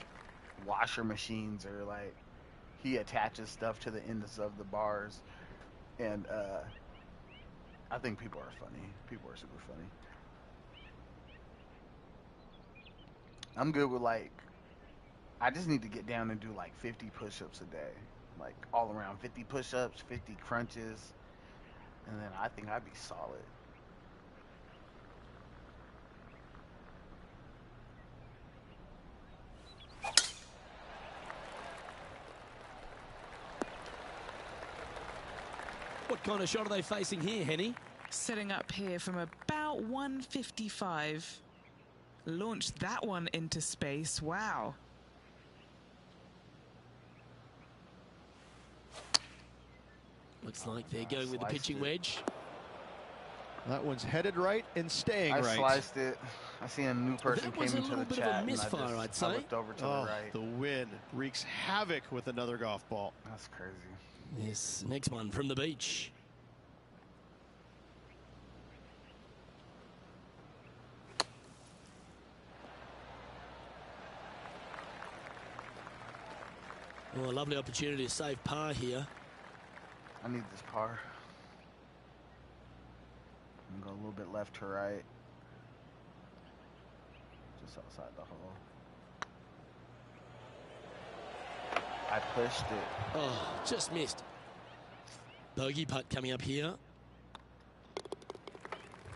washer machines or like he attaches stuff to the ends of the bars, and I think people are funny. People are super funny. I'm good with like, I just need to get down and do like 50 push-ups a day, like all around 50 push-ups, 50 crunches, and then I think I'd be solid. kind of shot are they facing here, Henny? Setting up here from about 155. Launched that one into space. Wow. Looks like they're going with the pitching wedge. That one's headed right and staying right. I sliced it. I see a new person came into the chat. That was a little bit of a misfire, I'd say. I looked over to the right. The wind wreaks havoc with another golf ball. That's crazy. Yes, next one from the beach. Oh, a lovely opportunity to save par here. I need this par. I'm going to go a little bit left to right. Just outside the hole. I pushed it. Oh, just missed. Bogey putt coming up here.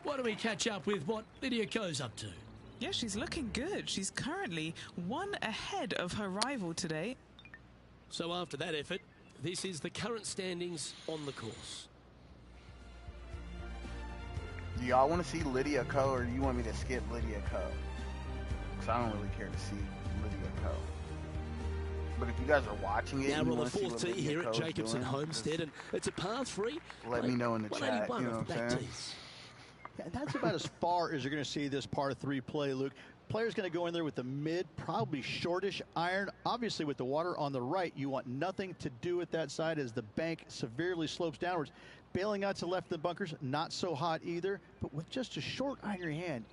Why don't we catch up with what Lydia Ko's up to? Yeah, she's looking good. She's currently one ahead of her rival today. So after that effort, this is the current standings on the course. Do y'all want to see Lydia Ko, or do you want me to skip Lydia Ko? Because I don't really care to see Lydia Ko. But if you guys are watching it, now we're on the fourth tee here at Jacobson Homestead, and it's a par 3. Let me know in the chat. You know what I'm saying? Yeah, that's about as far as you're going to see this par 3 play, Luke. Player's going to go in there with the mid, probably shortish iron. Obviously, with the water on the right, you want nothing to do with that side as the bank severely slopes downwards. Bailing out to left of the bunkers, not so hot either. But with just a short iron in your hand,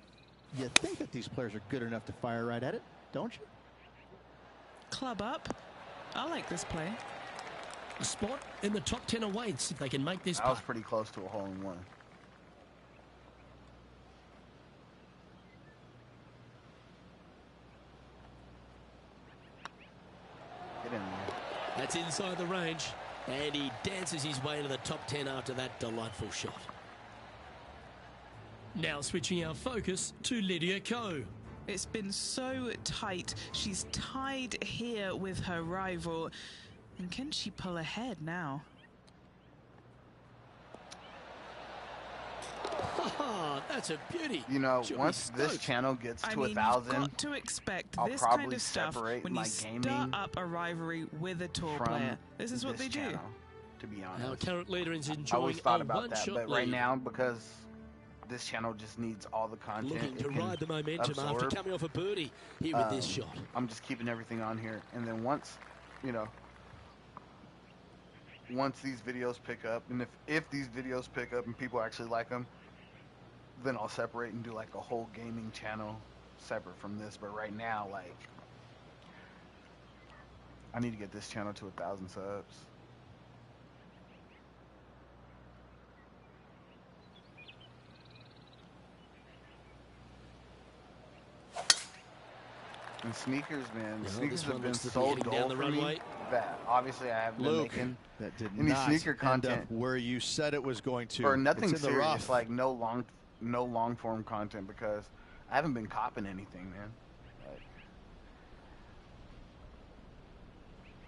you think that these players are good enough to fire right at it, don't you? Club up. I like this play. A spot in the top 10 awaits if they can make this I was pretty close to a hole-in-one. Get in there. That's inside the range, and he dances his way to the top 10 after that delightful shot. Now switching our focus to Lydia Ko. It's been so tight. She's tied here with her rival. And can she pull ahead now? That's a beauty. You know, once this channel gets to 1,000, you've got to expect I'll this probably kind of stuff separate when my you gaming start up a rivalry with a tour player. This is what they do. Channel, to be honest, Our current leader is enjoying I always thought a about that, one-shot but right lead. now, because this channel just needs all the content, Looking to ride the momentum absorb, after coming off a birdie here with this shot. I'm just keeping everything on here, and then once, you know, once these videos pick up, and if these videos pick up and people actually like them, then I'll separate and do like a whole gaming channel separate from this. But right now, like, I need to get this channel to 1,000 subs. And sneakers, man. Sneakers have been so dull for me that obviously I haven't been making that did any not sneaker content end up where you said it was going to. Or nothing it's in serious, the rough. like no long form content, because I haven't been copping anything, man. Like,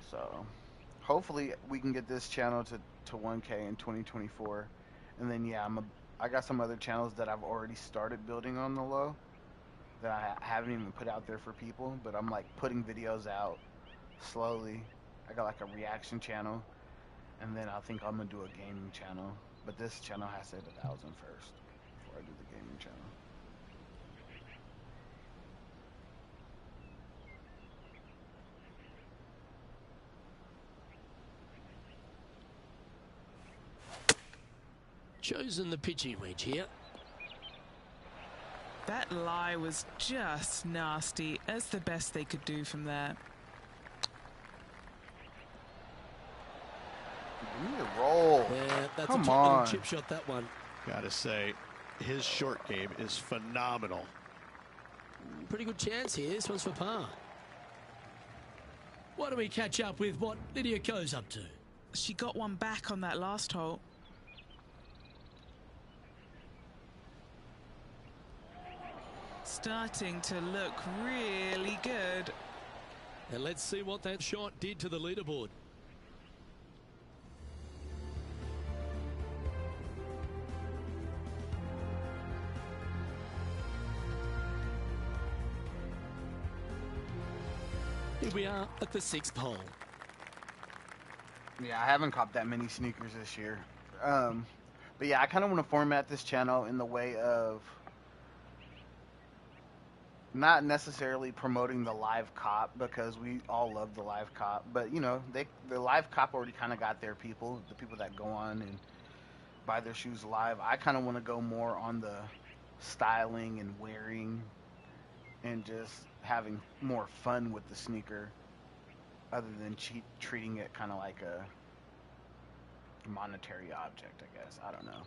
so hopefully we can get this channel to 1K in 2024, and then yeah, I got some other channels that I've already started building on the low that I haven't even put out there for people, but I'm like putting videos out slowly. I got like a reaction channel, and then I think I'm gonna do a gaming channel, but this channel has to hit 1,000 first before I do the gaming channel. Chosen the pitching wedge here. That lie was just nasty. That's the best they could do from there. Give me a roll. Yeah, that's Come a cute on. little chip shot, that one. Gotta say, his short game is phenomenal. Pretty good chance here. This one's for par. Why don't we catch up with what Lydia Ko's up to? She got one back on that last hole. Starting to look really good. And let's see what that shot did to the leaderboard. Here we are at the 6th hole. Yeah, I haven't caught that many sneakers this year. But yeah, I kind of want to format this channel in the way of not necessarily promoting the live cop, because we all love the live cop, but you know, the live cop already kind of got their people, the people that go on and buy their shoes live. I kind of want to go more on the styling and wearing and just having more fun with the sneaker, other than treating it kind of like a monetary object, I guess. I don't know.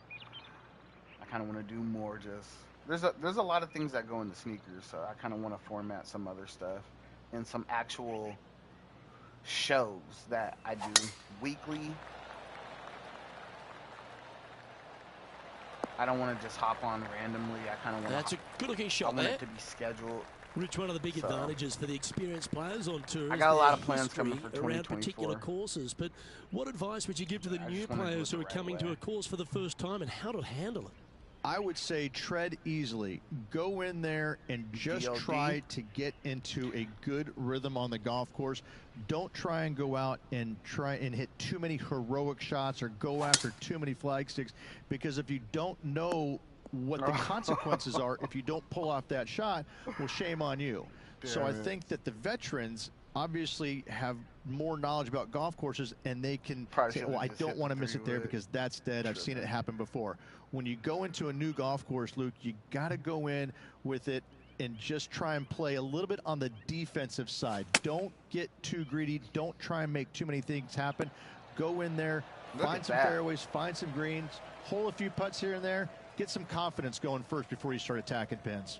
I kind of want to do more just there's a lot of things that go into sneakers, so I kind of want to format some other stuff and some actual shows that I do weekly. I don't want to just hop on randomly. I kind of want That's a good-looking shot I want there. it to be scheduled. Rich, one of the big advantages for the experienced players on tour I is got a lot their of plans history coming for around 2024. particular courses. But what advice would you give to the I new just wanna do players it who the are right coming way. to a course for the first time and how to handle it? I would say tread easily. Go in there and just DOD. try to get into a good rhythm on the golf course. Don't try and go out and try and hit too many heroic shots or go after too many flag sticks, because if you don't know what the consequences are if you don't pull off that shot, well, shame on you. So I think that the veterans obviously have more knowledge about golf courses, and they can Probably say, well, I should've just don't hit want to the miss it there 3-wood. because that's dead. I've seen it happen before. When you go into a new golf course, Luke, you got to go in with it and just try and play a little bit on the defensive side. Don't get too greedy. Don't try and make too many things happen. Go in there, Look find at some that. fairways, find some greens, hole a few putts here and there. Get some confidence going first before you start attacking pins.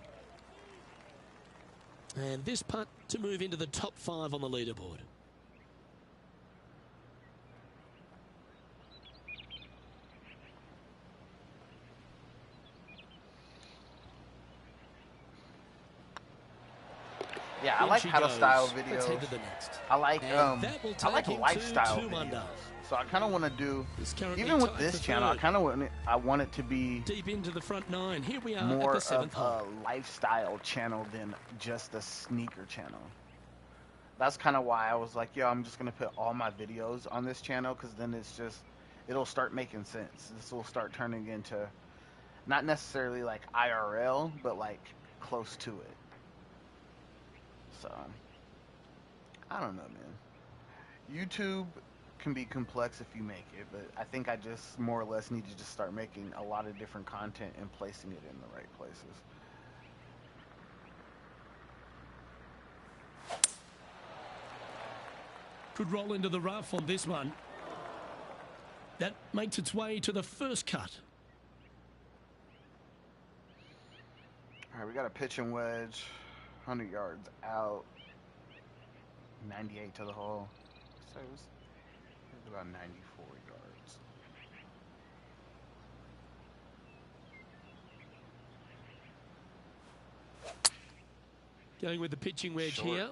And this putt to move into the top 5 on the leaderboard. Yeah, I In like she paddle goes. style Let's head videos. to the next. I like And that will I take like him to lifestyle 2 under. videos. So I kind of want to do, He's currently even with tied this for channel, I third. kind of want it to be Deep into the front 9. Here we are more at the 7th of hole. a lifestyle channel than just a sneaker channel. That's kind of why I was like, yo, I'm just gonna put all my videos on this channel, because then it'll start making sense. This will start turning into not necessarily like IRL, but like close to it. So I don't know, man. YouTube can be complex if you make it, but I think I just more or less need to just start making a lot of different content and placing it in the right places. Could roll into the rough on this one. That makes its way to the first cut. All right, we got a pitch and wedge, 100 yards out, 98 to the hole. So it was about 94 yards. Going with the pitching wedge Short. here.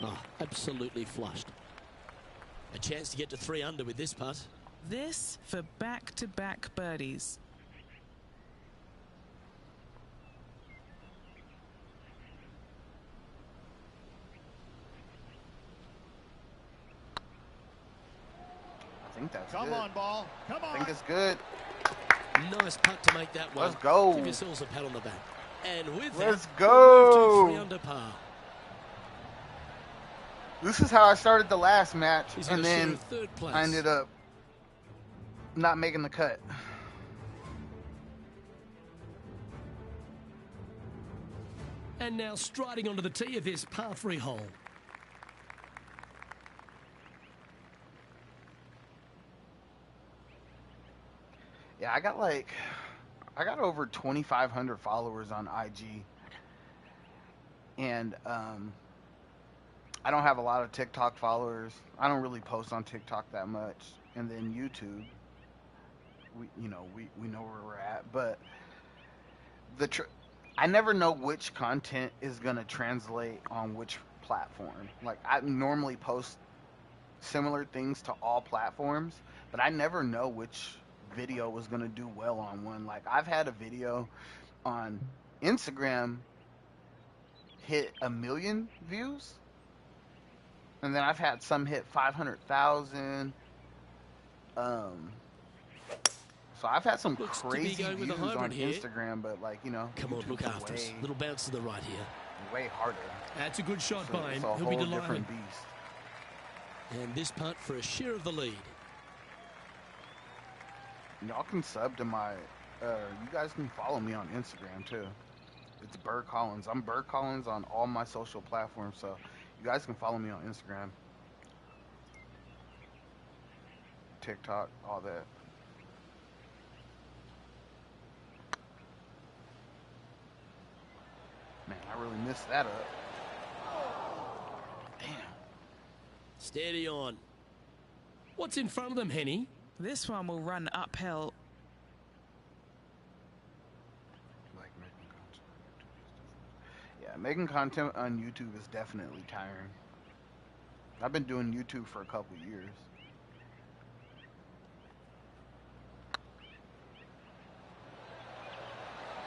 Oh, absolutely flushed. A chance to get to 3 under with this putt. This for back-to-back birdies. I think that's Come good. on, ball. Come I on. think it's good. Nice putt to make that one. Let's go. Give yourselves a pat on the back. And with Let's that, go. we'll move to 3 under par. This is how I started the last match, He's and gonna share then 3rd place. I ended up not making the cut. And now striding onto the tee of this par 3 hole. Yeah, I got over 2,500 followers on IG, and I don't have a lot of TikTok followers. I don't really post on TikTok that much, and then YouTube. We know where we're at, but I never know which content is gonna translate on which platform. Like, I normally post similar things to all platforms, but I never know which video was gonna do well on one. Like, I've had a video on Instagram hit 1 million views, and then I've had some hit 500,000. So I've had some Looks to be crazy going with a views on hybrid here. Instagram, but like, you know, Come on, look after us. Little bounce to the right here. way harder. That's a good shot So by it's him. a He'll be whole delighted. different beast. And this putt for a share of the lead. Y'all can sub to my, you guys can follow me on Instagram too. It's Bird Collins. I'm Bird Collins on all my social platforms, so you guys can follow me on Instagram, TikTok, all that. Man, I really missed that up. Damn. Steady on. What's in front of them, Henny? This one will run uphill. Like making content. Yeah, making content on YouTube is definitely tiring. I've been doing YouTube for a couple years.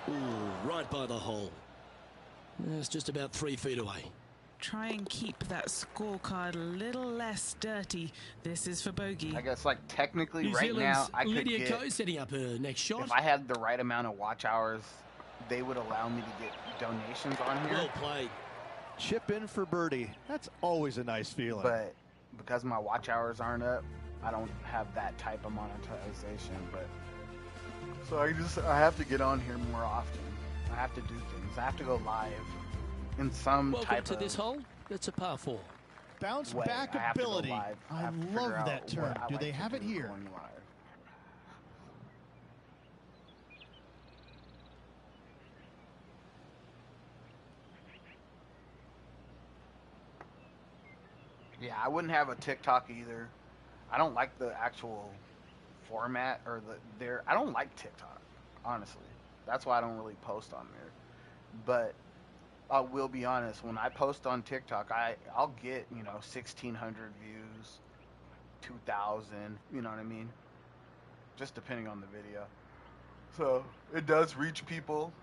Ooh, right by the hole. It's just about 3 feet away. Try and keep that scorecard a little less dirty. This is for bogey. I guess like technically New right now Zealand's I could Lydia get, Ko setting up her next shot. if I had the right amount of watch hours, they would allow me to get donations on here. Well played. Chip in for birdie. That's always a nice feeling. But because my watch hours aren't up, I don't have that type of monetization. But so I have to get on here more often. I have to do things. I have to go live in some Welcome type to of this hole. It's a par 4. Bounce way. back I have to go ability. live. I I have to figure love out that what term. I Do like they to have it do here? going live. Yeah, I wouldn't have a TikTok either. I don't like the actual format or I don't like TikTok, honestly. That's why I don't really post on there. But I will be honest, when I post on TikTok, I'll get, 1,600 views, 2,000, you know what I mean? Just depending on the video. So it does reach people,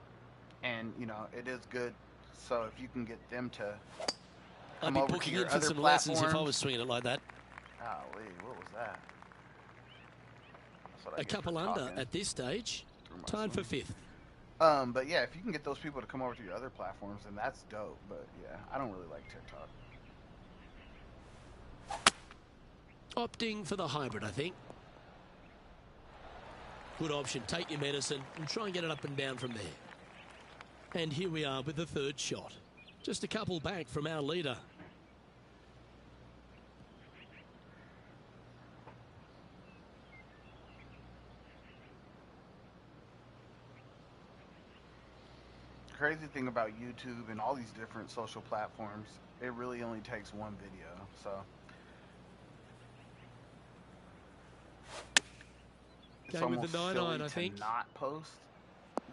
and, it is good. So if you can get them to I'd come be over to booking your in for other some lessons if I platforms. was swinging it like that. Golly, what was that? That's what I A get for couple under talking at this stage. through my Tied for swing. 5th. But yeah, if you can get those people to come over to your other platforms, then that's dope. But yeah, I don't really like TikTok. Opting for the hybrid, I think. Good option. Take your medicine and try and get it up and down from there. And here we are with the 3rd shot. Just a couple back from our leader. Crazy thing about YouTube and all these different social platforms, it really only takes one video. So it's Going with almost the 9-iron, silly I think. to not post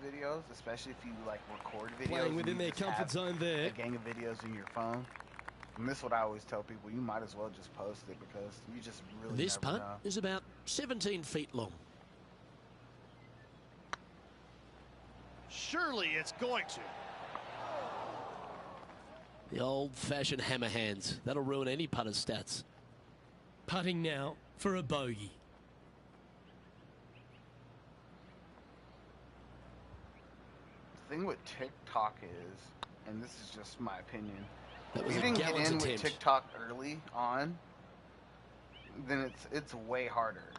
videos, especially if you like record videos. Playing and within you their just comfort have zone there. a gang of videos in your phone. And this is what I always tell people: you might as well just post it because you just really This never putt know. is about 17 feet long. Surely it's going to. The old-fashioned hammer hands. That'll ruin any putter's stats. Putting now for a bogey. The thing with TikTok is, and this is just my opinion, That if was you a didn't get gallant in with attempt. TikTok early on, then it's way harder.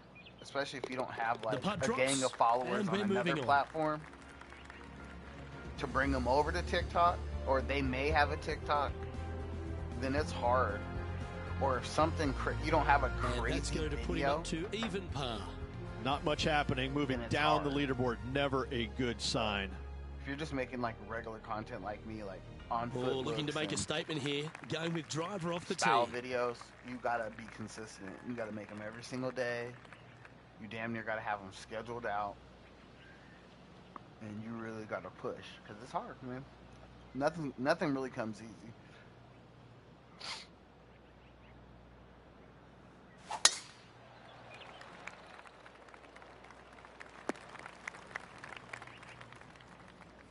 Especially if you don't have like putt a drops, gang of followers and on we're another moving on. platform to bring them over to TikTok, or they may have a TikTok, then it's hard. Or if something you don't have a And crazy that's going to put him video, up to even par. Not much happening. Moving And it's down the hard. leaderboard. Never a good sign. if you're just making like regular content like me, like on foot Oh, looking to looks make a and statement here. Going with driver off the tee. style videos, you gotta be consistent. You gotta make them every single day. You damn near gotta have them scheduled out, and you really gotta push because it's hard, man. Nothing really comes easy.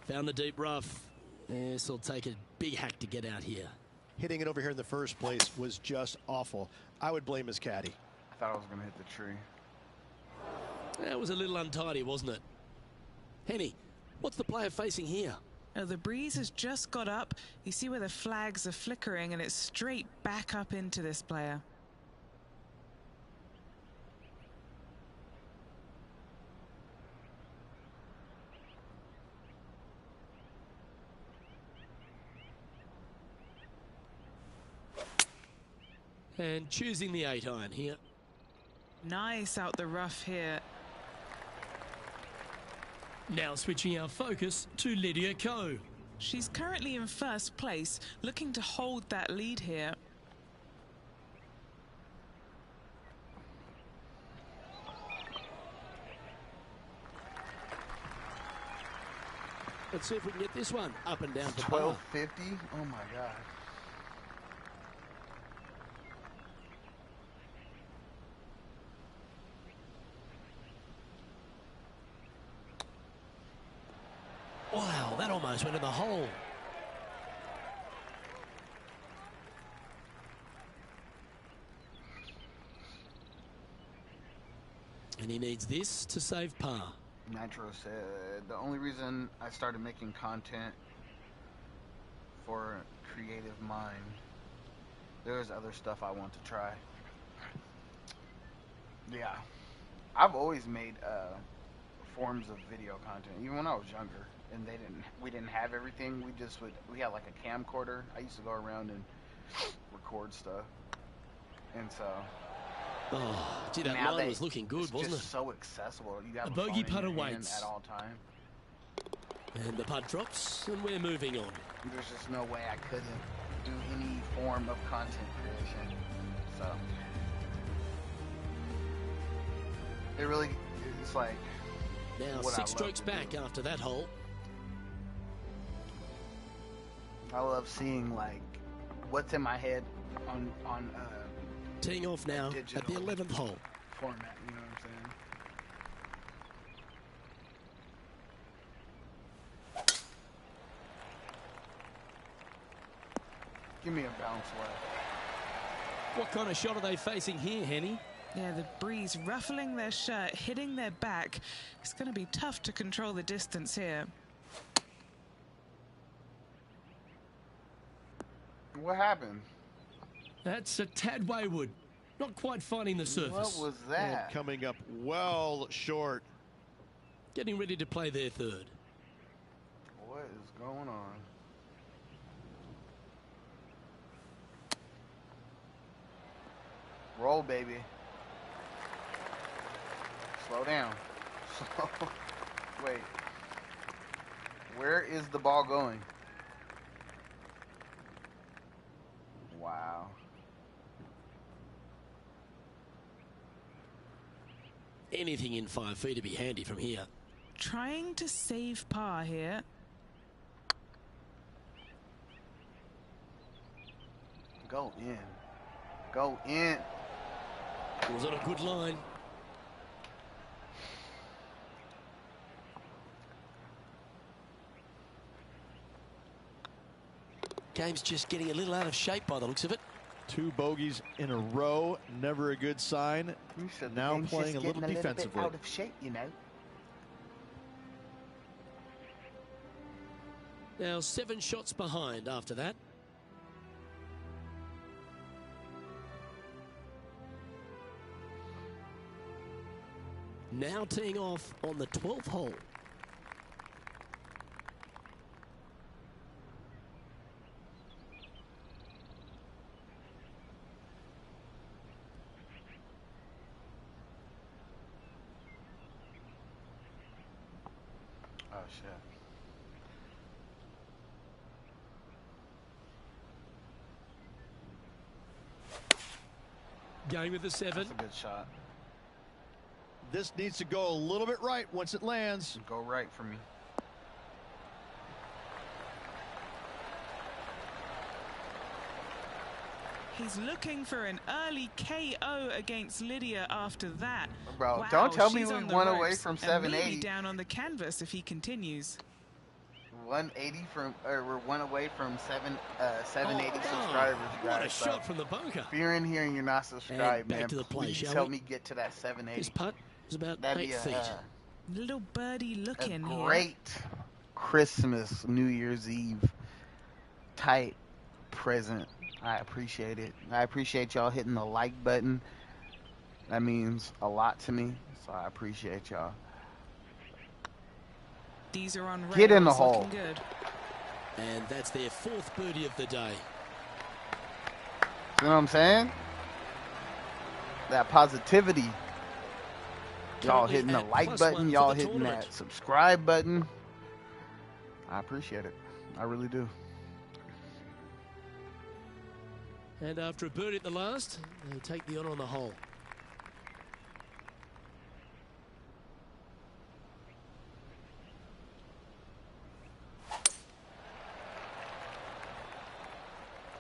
Found the deep rough. This will take a big hack to get out here. Hitting it over here in the first place was just awful. I would blame his caddy. I thought I was going to hit the tree. That was a little untidy, wasn't it? Henny, what's the player facing here? Oh, the breeze has just got up. You see where the flags are flickering, and it's straight back up into this player. And choosing the 8-iron here. Nice out the rough here. Now switching our focus to Lydia Ko. She's currently in first place, looking to hold that lead here. Let's see if we can get this one up and down to 1250? Oh my God. Wow, that almost went in the hole. And he needs this to save par. Nitro said the only reason I started making content for Creative Mind, there's other stuff I want to try. Yeah, I've always made forms of video content, even when I was younger, and we didn't have everything. We had like a camcorder. I used to go around and record stuff, and so. Oh, gee, that Now line was looking good, wasn't it? It's just so accessible. You got A a bogey phone in putt your hand awaits. at all time. And the putt drops, and we're moving on. There's just no way I couldn't do any form of content creation. So it really, it's like Now what I 6 love strokes to back do. after that hole. I love seeing like what's in my head on Teeing off now at the digital 11th hole. format. You know what I'm saying? Give me a bounce left. What kind of shot are they facing here, Henny? Yeah, the breeze ruffling their shirt, hitting their back. It's going to be tough to control the distance here. What happened? That's a tad wayward. Not quite finding the surface. What was And that? coming up well short. Getting ready to play their third. What is going on? Roll, baby. Slow down. Slow. Wait. Where is the ball going? Wow. Anything in 5 feet to be handy from here. Trying to save par here. Go in. Go in. Was on a good line. Game's just getting a little out of shape by the looks of it. 2 bogeys in a row, never a good sign. You said the Now game's playing just a little getting defensively. bit out of shape, you know. Now 7 shots behind after that. Now teeing off on the 12th hole. Oh shit. Going with the 7. That's a good shot. This needs to go a little bit right once it lands. Go right for me. He's looking for an early KO against Lydia after that. Bro, Wow, don't tell me she's we on the went away ropes from and maybe 7-8. down on the canvas if he continues. 180 from, or we're one away from 780 subscribers, What a guys. shot from the bunker. If you're in here and you're not subscribed, back man, to the play, please shall help we? me get to that 780. This putt is about That'd 8 be feet. Little birdie looking a here. great Christmas, New Year's Eve type present. I appreciate it. I appreciate y'all hitting the like button. That means a lot to me, so I appreciate y'all. These are on rails, Get in the hole. looking good. And that's their 4th birdie of the day. You know what I'm saying? That positivity. Y'all Currently hitting the at like +1 button. for Y'all the hitting tournament. that subscribe button. I appreciate it. I really do. And after a birdie at the last, they take the honour on the hole.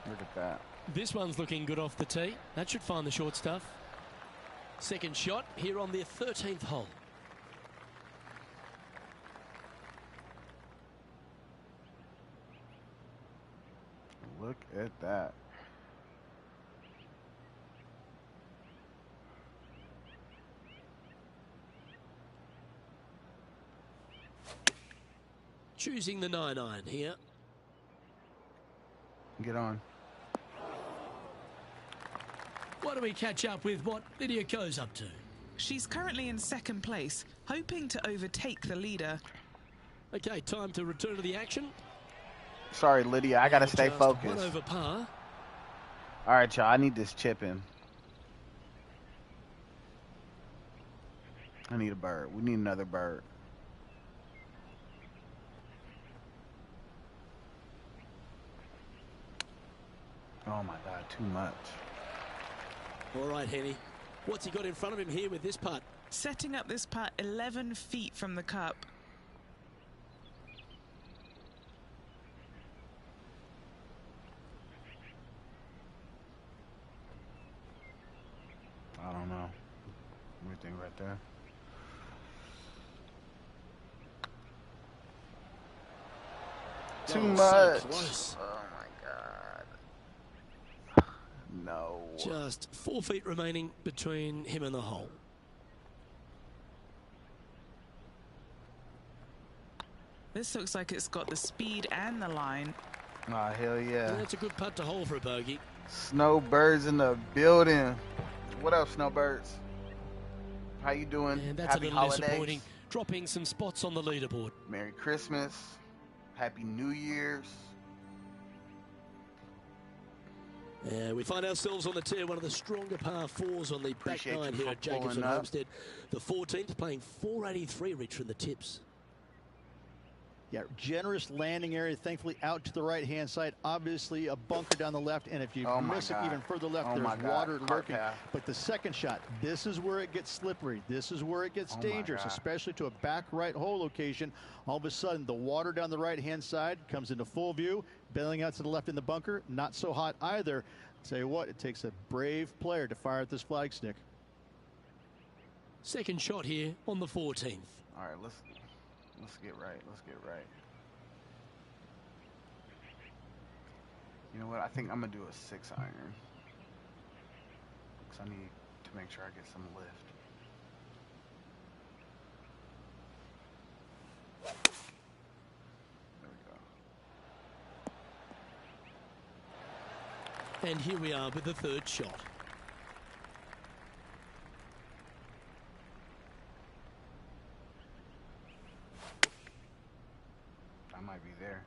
Look at that. This one's looking good off the tee. That should find the short stuff. Second shot here on their 13th hole. Look at that. Choosing the 9-iron here. Get on. Why don't we catch up with what Lydia Ko's up to? She's currently in 2nd place, hoping to overtake the leader. Okay, time to return to the action. Sorry, Lydia. I gotta stay Just focused. 1 over par. All right, y'all. I need this chip in. I need a bird. We need another bird. Oh my God, too much. All right, Henny. What's he got in front of him here with this putt? Setting up this putt 11 feet from the cup. I don't know. What do you think right there? Too Oh, much. so close. Oh my God. No. Just 4 feet remaining between him and the hole. This looks like it's got the speed and the line. Ah, hell yeah. And that's a good putt to hole for a bogey. Snowbirds in the building. What up, Snowbirds? How you doing? And that's Happy a little holidays. disappointing. Dropping some spots on the leaderboard. Merry Christmas. Happy New Year's. We find ourselves on the tee, one of the stronger par 4s on the Appreciate back 9 you here for at Jacobs pulling and up. Homestead. The 14th playing 483, Rich, from the tips. Yeah, generous landing area, thankfully out to the right-hand side. Obviously, a bunker down the left, and if you Oh my miss it God. even further left, Oh my there's God. water Cart lurking. path. But the second shot, this is where it gets slippery. This is where it gets Oh my dangerous, God. especially to a back right hole location. All of a sudden, the water down the right-hand side comes into full view. Bailing out to the left in the bunker, not so hot either. Tell you what, it takes a brave player to fire at this flag stick. Second shot here on the 14th. All right, let's get right. Let's get right. You know what? I think I'm gonna do a 6-iron. Cause I need to make sure I get some lift. There we go. And here we are with the third shot. I might be there.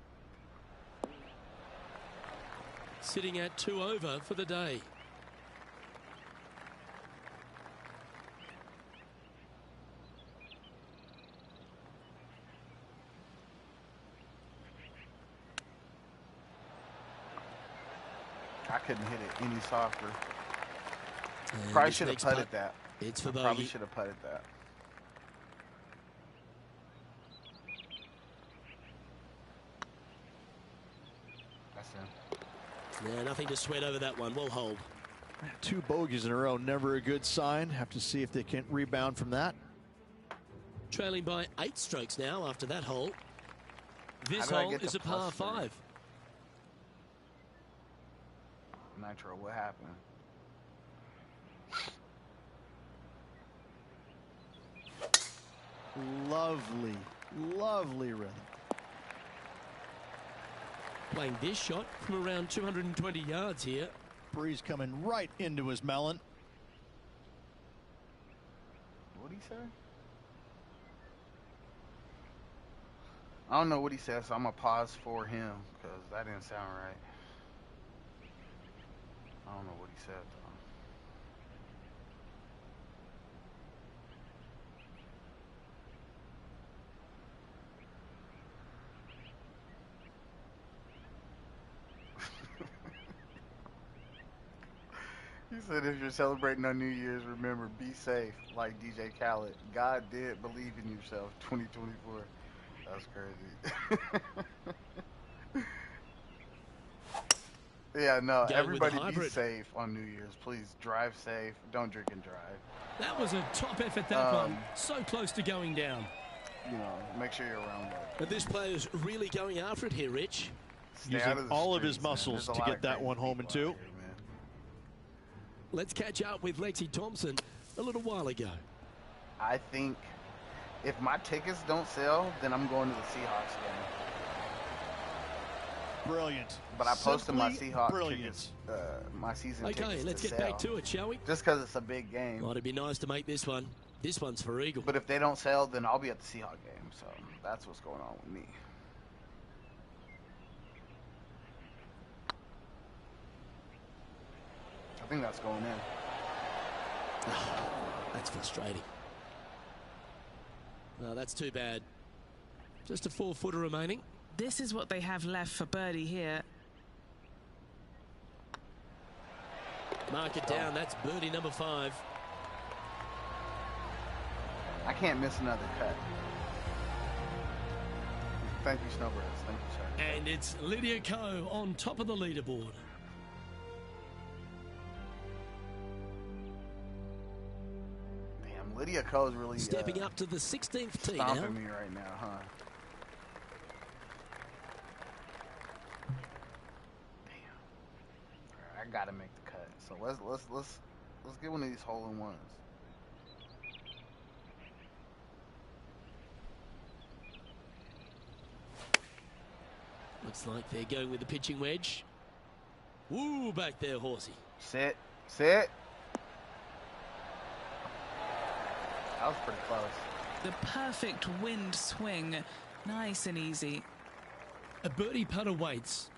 Sitting at 2 over for the day. I couldn't hit it any softer. And Probably this should have next putted putt, that. It's for Probably bogey. should have putted that. That's him. Yeah, nothing to sweat over that one. We'll hold. 2 bogeys in a row, never a good sign. Have to see if they can rebound from that. Trailing by 8 strokes now after that hole. This How did I hole get is to a par plus 3? 5. Nitro, what happened? Lovely, lovely rhythm. Playing this shot from around 220 yards here. Breeze coming right into his melon. What'd he say? I don't know what he said, so I'm gonna pause for him because that didn't sound right. I don't know what he said though. He said, if you're celebrating on New Year's, remember, be safe, like DJ Khaled. God did believe in yourself, 2024. That's crazy. Yeah, no, Going everybody with the be hybrid. safe on New Year's. Please, drive safe. Don't drink and drive. That was a top effort, that one. So close to going down. You know, make sure you're around that. But this player's really going after it here, Rich. Stay out Using of the all of his streets, man. muscles There's a to lot get of that crazy one home in people out 2. here, man. Let's catch up with Lexi Thompson a little while ago. I think if my tickets don't sell, then I'm going to the Seahawks game. Brilliant. But I posted my Simply Seahawks brilliant. tickets, my season Okay, tickets let's to get sell, back to it, shall we? just because it's a big game. Well, it'd be nice to make this one. This one's for Eagle. But if they don't sell, then I'll be at the Seahawks game. So that's what's going on with me. I think that's going in. That's frustrating. No, that's too bad. Just a 4-footer remaining. This is what they have left for birdie here. Mark it down. That's birdie number 5. I can't miss another cut. Thank you, Snowbirds. Thank you, sir. And it's Lydia Ko on top of the leaderboard. Damn, Lydia Ko's really Stepping up to the 16th tee now. stomping me right now, huh? Damn. All right, I gotta make the cut. So let's get one of these hole-in-ones. Looks like they're going with the pitching wedge. Woo, back there, horsey. Sit. Sit. That was pretty close. The perfect wind swing. Nice and easy. A birdie putt awaits.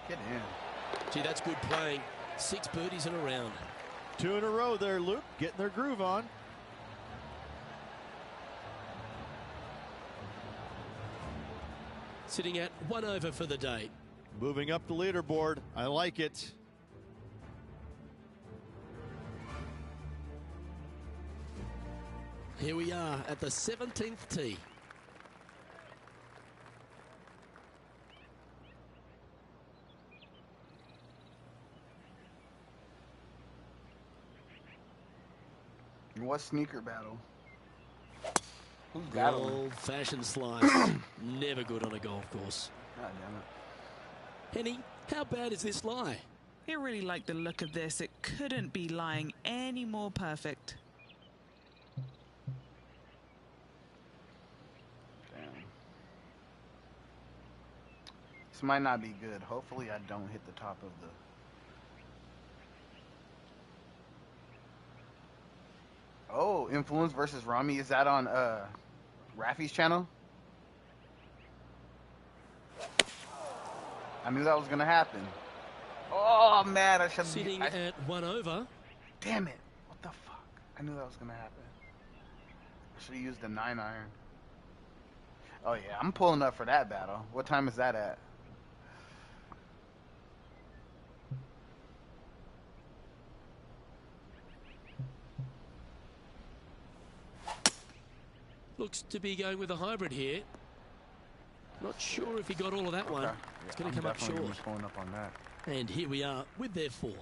Get in. Gee, that's good playing. 6 birdies in a round. 2 in a row there, Luke. Getting their groove on. Sitting at 1 over for the day. Moving up the leaderboard. I like it. Here we are at the 17th tee. What sneaker battle? Who's battling? Old-fashioned slice. Never good on a golf course. God damn it. Henny, how bad is this lie? I really like the look of this. It couldn't be lying any more perfect. Damn. This might not be good. Hopefully I don't hit the top of the... Oh, Influence versus Rami. Is that on Rafi's channel? I knew that was gonna happen. Oh man, I should Sitting at 1 over. Damn it. What the fuck? I knew that was gonna happen. I should have used the 9-iron. Oh yeah, I'm pulling up for that battle. What time is that at? Looks to be going with a hybrid here. Not sure if he got all of that one. It's going to come up short. Going up on that. And here we are with their fourth.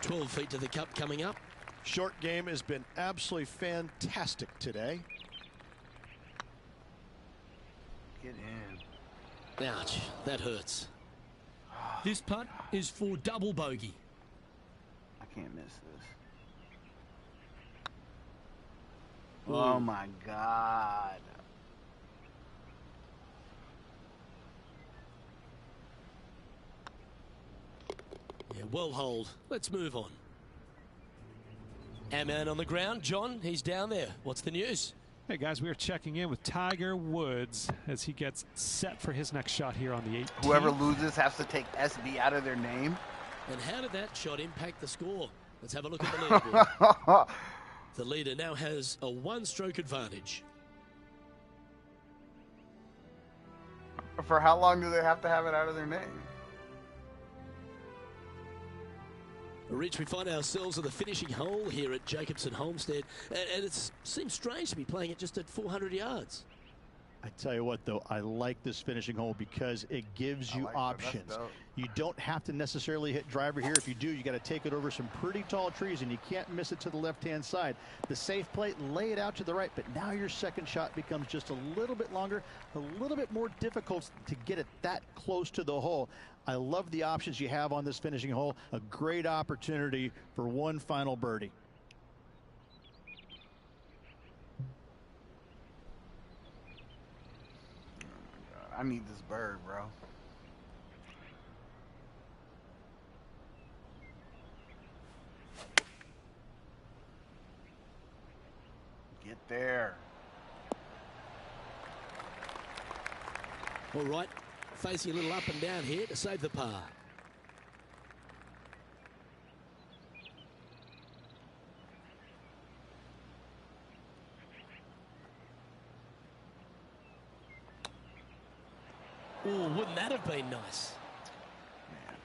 "12 feet to the cup coming up." Short game has been absolutely fantastic today. Get in. Ouch, that hurts. This putt is for double bogey. I can't miss this. Oh my God. Yeah, well hold. Let's move on. Our man on the ground, John, he's down there. What's the news? Hey guys, we are checking in with Tiger Woods as he gets set for his next shot here on the 18th. Whoever loses has to take SB out of their name. And how did that shot impact the score? Let's have a look at the leaderboard. The leader now has a one-stroke advantage. For how long do they have to have it out of their name? Rich, we find ourselves at the finishing hole here at Jacobson Homestead, and it seems strange to be playing it just at 400 yards. I tell you what, though, I like this finishing hole because it gives you options. You don't have to necessarily hit driver here. If you do, you got to take it over some pretty tall trees, and you can't miss it to the left-hand side. The safe play, lay it out to the right, but now your second shot becomes just a little bit longer, a little bit more difficult to get it that close to the hole. I love the options you have on this finishing hole. A great opportunity for one final birdie. I need this bird, bro. Get there. All right, facing a little up and down here to save the par. Oh, wouldn't that have been nice? Man.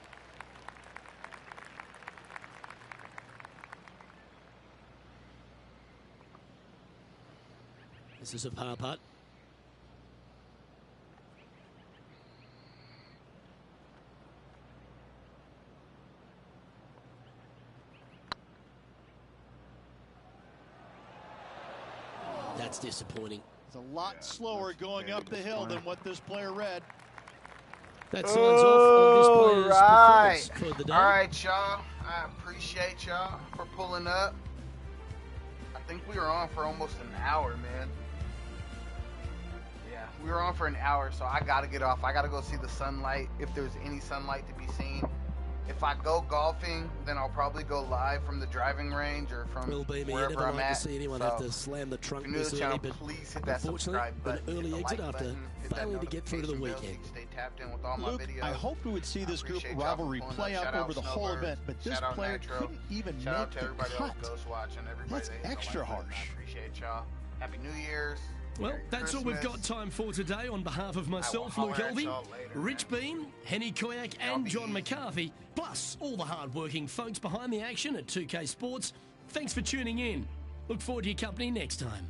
This is a par putt. That's disappointing. It's a lot slower going up the hill than what this player read. That signs off on this player's performance for the day. All right, y'all. I appreciate y'all for pulling up. I think we were on for almost an hour, man. Yeah, we were on for an hour, so I got to get off. I got to go see the sunlight, if there's any sunlight to be seen. If I go golfing, then I'll probably go live from the driving range or from wherever I'm at. To see anyone have to slam the trunk this early, but please hit that subscribe button, an early exit after failing to get through to the weekend. Stay tapped in with all my Luke, videos. I hoped we would see this group rivalry play out over the whole event, but this player couldn't even make the cut. That's extra harsh. I appreciate y'all. Happy New Year's. Well, that's all we've got time for today. On behalf of myself, Luke Elvey, Rich Bean, Henny Koyak and John McCarthy, plus all the hard-working folks behind the action at 2K Sports, thanks for tuning in. Look forward to your company next time.